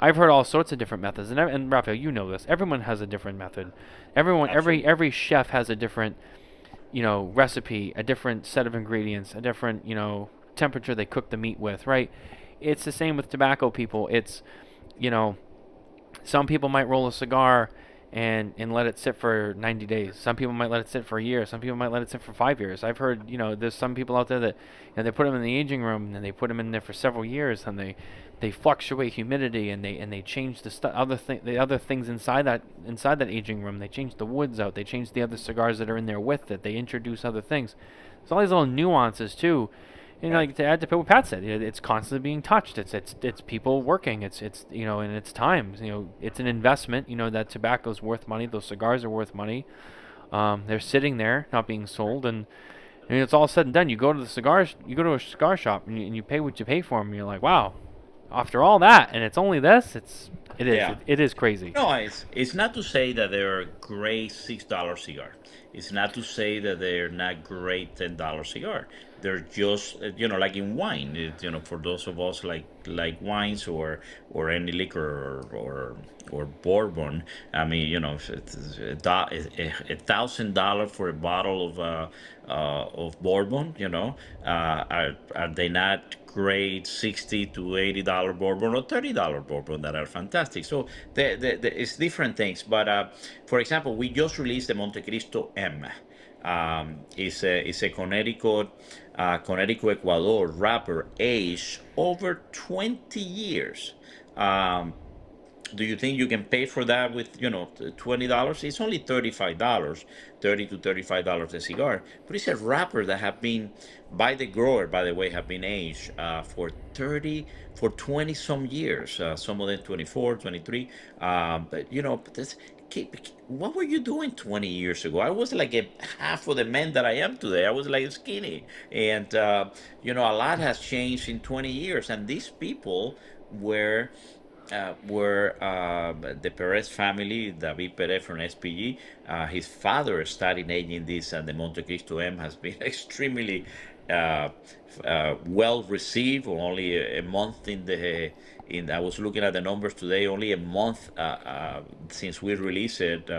I've heard all sorts of different methods, and Rafael, you know this. Everyone has a different method. Absolutely. Every chef has a different, recipe, a different set of ingredients, a different, temperature they cook the meat with, right? It's the same with tobacco people. It's, some people might roll a cigar and let it sit for 90 days. Some people might let it sit for a year. Some people might let it sit for 5 years. I've heard, there's some people out there that they put them in the aging room and they put them in there for several years, and they fluctuate humidity, and they change the other things inside that aging room. They change the woods out. They change the other cigars that are in there with it. They introduce other things. There's all these little nuances too. And like to add to what Pat said, it's constantly being touched. It's people working. It's and it's time. It's an investment. That tobacco's worth money. Those cigars are worth money. They're sitting there, not being sold, and it's all said and done. You go to a cigar shop, and you pay what you pay for them. And you're like, wow, after all that, and it's only this. It is crazy. No, it's not to say that they're great $6 cigar. It's not to say that they're not great $10 cigar. They're just like in wine. For those of us like wines or any liquor or bourbon. I mean, it's $1,000 for a bottle of bourbon. Are they not great $60 to $80 bourbon or $30 bourbon that are fantastic? So it's different things. But for example, we just released the Montecristo M. It's a Connecticut Ecuador wrapper aged over 20 years. Do you think you can pay for that with $20? It's only $35, $30 to $35 a cigar, but it's a wrapper that have been by the grower, by the way, have been aged for 20 some years. Some of them 24, 23. But what were you doing 20 years ago? I was like half of the man that I am today. I was like skinny, and a lot has changed in 20 years. And these people were the Perez family, David Perez from SPG. His father started aging this, and the Montecristo M has been extremely well received. Only a month I was looking at the numbers today. Only a month since we released it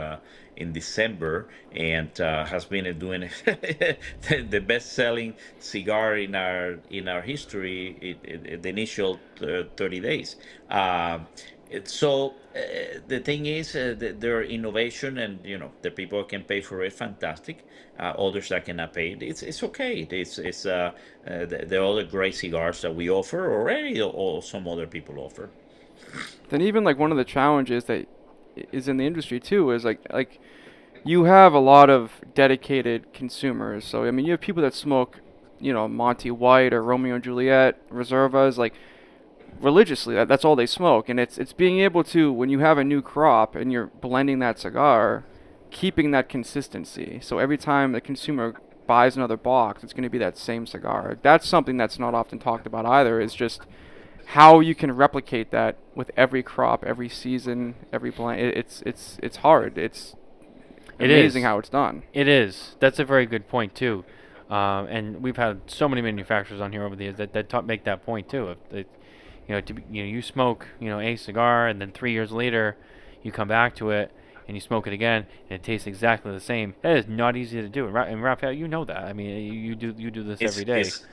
in December, and has been doing the best-selling cigar in our history in the initial 30 days. The thing is, their innovation, and the people can pay for it, fantastic. Others that cannot pay it, it's okay. It's the other great cigars that we offer, or some other people offer. Then even like one of the challenges that is in the industry too is like you have a lot of dedicated consumers. So I mean, you have people that smoke, Monty White or Romeo and Juliet Reservas, like religiously. That's all they smoke, and it's being able to, when you have a new crop and you're blending that cigar, keeping that consistency. So every time the consumer buys another box, it's going to be that same cigar. That's something that's not often talked about either. Is just how you can replicate that with every crop, every season, every blend. It's hard. It's It amazing is. how it's done. It is. That's a very good point too. And we've had so many manufacturers on here over the years that make that point too. If they, you smoke a cigar, and then 3 years later, you come back to it and you smoke it again, and it tastes exactly the same. That is not easy to do. And Rafael, you know that. I mean, you do this every It's day. it's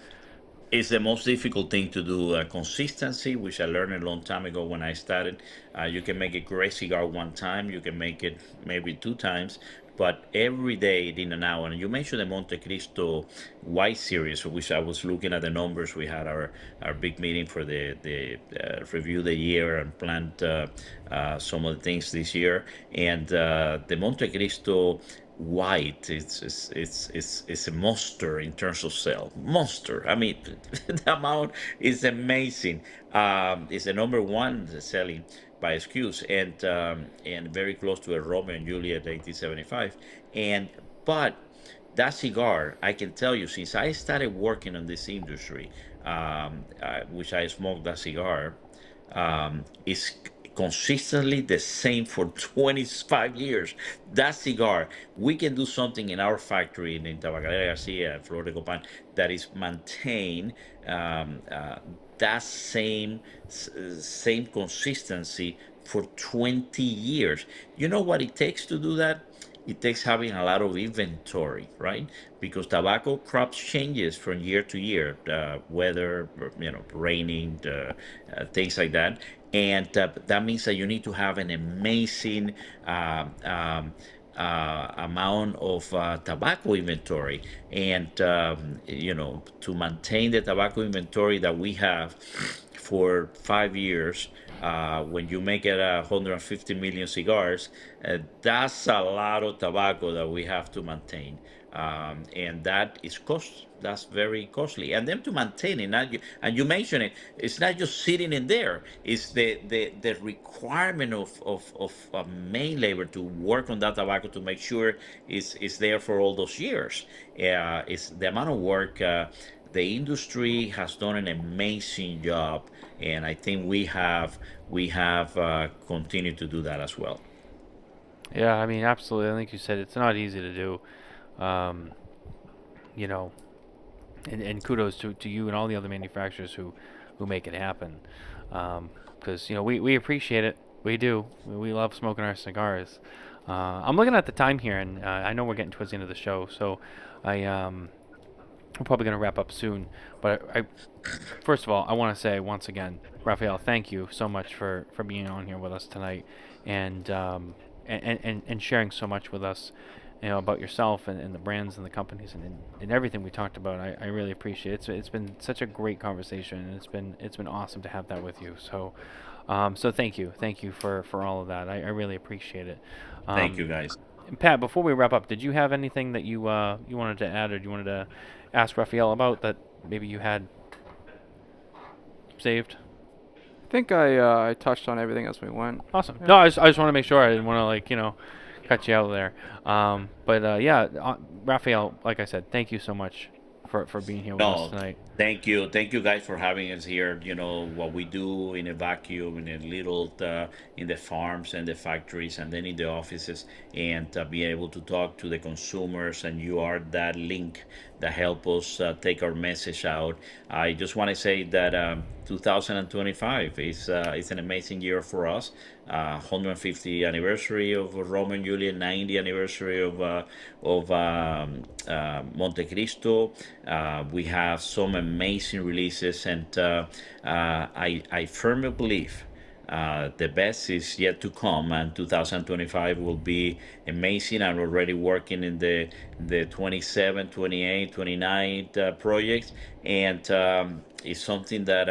it's the most difficult thing to do. Consistency, which I learned a long time ago when I started. You can make a great cigar one time. You can make it maybe two times, but every day, in and out. And you mentioned the Monte Cristo White Series, which I was looking at the numbers. We had our big meeting for the review the year and planned some of the things this year. And the Monte Cristo White, it's a monster in terms of sale. Monster. I mean, the amount is amazing. It's the number one selling by SKUs, and very close to a Romeo and Juliet 1875. And but that cigar, I can tell you, since I started working on this industry, which I smoked that cigar, is consistently the same for 25 years. That cigar, we can do something in our factory in Tabacalera Garcia, Flor de Copan, that is maintain that same consistency for 20 years. You know what it takes to do that? It takes having a lot of inventory, right? Because tobacco crops changes from year to year, weather, raining, things like that, and that means that you need to have an amazing amount of tobacco inventory, and to maintain the tobacco inventory that we have for 5 years. When you make it 150 million cigars, that's a lot of tobacco that we have to maintain, and that is cost. That's very costly, and then to maintain it. And you mentioned it. It's not just sitting in there. It's the requirement of main labor to work on that tobacco to make sure it's there for all those years. It's the amount of work. The industry has done an amazing job, and I think we have continued to do that as well. Yeah, I mean, absolutely. I think you said it's not easy to do. Um, you know, and kudos to you and all the other manufacturers who make it happen. Because we appreciate it. We do. We love smoking our cigars. I'm looking at the time here, and I know we're getting towards the end of the show, so we're probably going to wrap up soon. But first of all, I want to say once again, Rafael, thank you so much for being on here with us tonight, and and sharing so much with us, about yourself and the brands and the companies and everything we talked about. I really appreciate it. It's been such a great conversation, and it's been awesome to have that with you. So so thank you for all of that. I really appreciate it. Thank Um, you, guys. Pat, before we wrap up, did you have anything that you wanted to add, or you wanted to ask Rafael about that maybe you had saved? I think I touched on everything as we went. Awesome. Yeah. No, I just want to make sure. I didn't want to cut you out there. But yeah, Rafael, like I said, thank you so much for being here with us No, tonight. thank you guys for having us here. You know what we do in a vacuum, in a little, in the farms and the factories, and then in the offices, and be able to talk to the consumers. And you are that link that help us take our message out. I just want to say that 2025 is an amazing year for us. 150 anniversary of Romeo and Juliet, 90 anniversary of Monte Cristo. We have some amazing releases, and I firmly believe the best is yet to come, and 2025 will be amazing. I'm already working in the 27, 28, 29 projects, and it's something that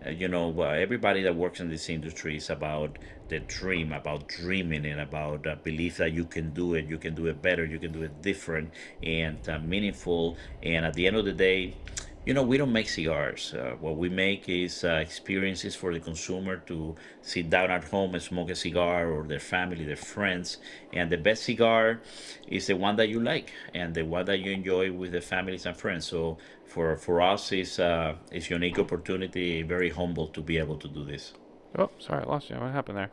everybody that works in this industry is about the dream, about dreaming, and about belief that you can do it better, you can do it different and meaningful. And at the end of the day, We don't make cigars. What we make is experiences for the consumer to sit down at home and smoke a cigar, or their family, their friends. And the best cigar is the one that you like and the one that you enjoy with the families and friends. So for us, it's unique opportunity. Very humble to be able to do this. Oh, sorry, I lost you. What happened there?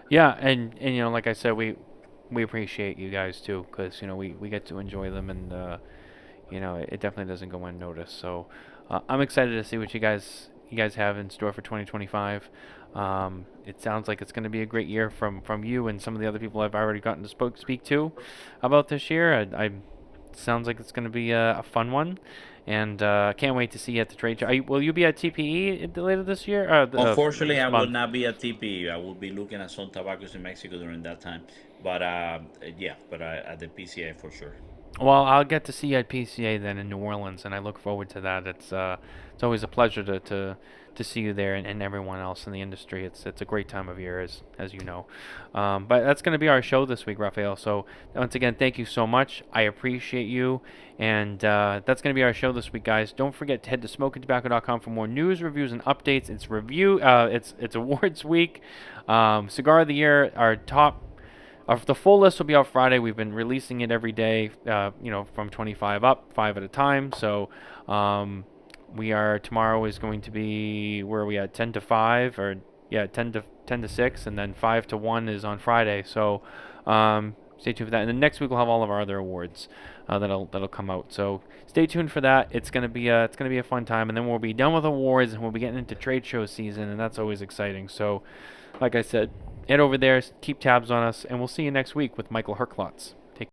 Yeah, and like I said, we appreciate you guys too, because we get to enjoy them, and it definitely doesn't go unnoticed. So I'm excited to see what you guys have in store for 2025. It sounds like it's going to be a great year from you and some of the other people I've already gotten to speak to about this year. Sounds like it's going to be a fun one, and can't wait to see you at the trade show. Will you be at TPE later this year? Unfortunately, This I will month? not be at TP. I will be looking at some tobaccos in Mexico during that time. But yeah, but at the PCA for sure. Well, I'll get to see you at PCA then in New Orleans, and I look forward to that. It's always a pleasure to see you there, and everyone else in the industry. It's a great time of year, as you know. But that's going to be our show this week, Rafael. So once again, thank you so much. I appreciate you, and that's going to be our show this week, guys. Don't forget to head to smokintabacco.com for more news, reviews, and updates. It's awards week. Cigar of the year, our top. The full list will be out Friday. We've been releasing it every day, from 25 up, 5 at a time. So tomorrow is going to be, where are we at, 10 to 5, or yeah, 10 to 6, and then 5 to 1 is on Friday. So stay tuned for that. And then next week we'll have all of our other awards that'll come out. So stay tuned for that. It's gonna be a fun time, and then we'll be done with awards, and we'll be getting into trade show season, and that's always exciting. So, like I said, head over there, keep tabs on us, and we'll see you next week with Michael Herklotz.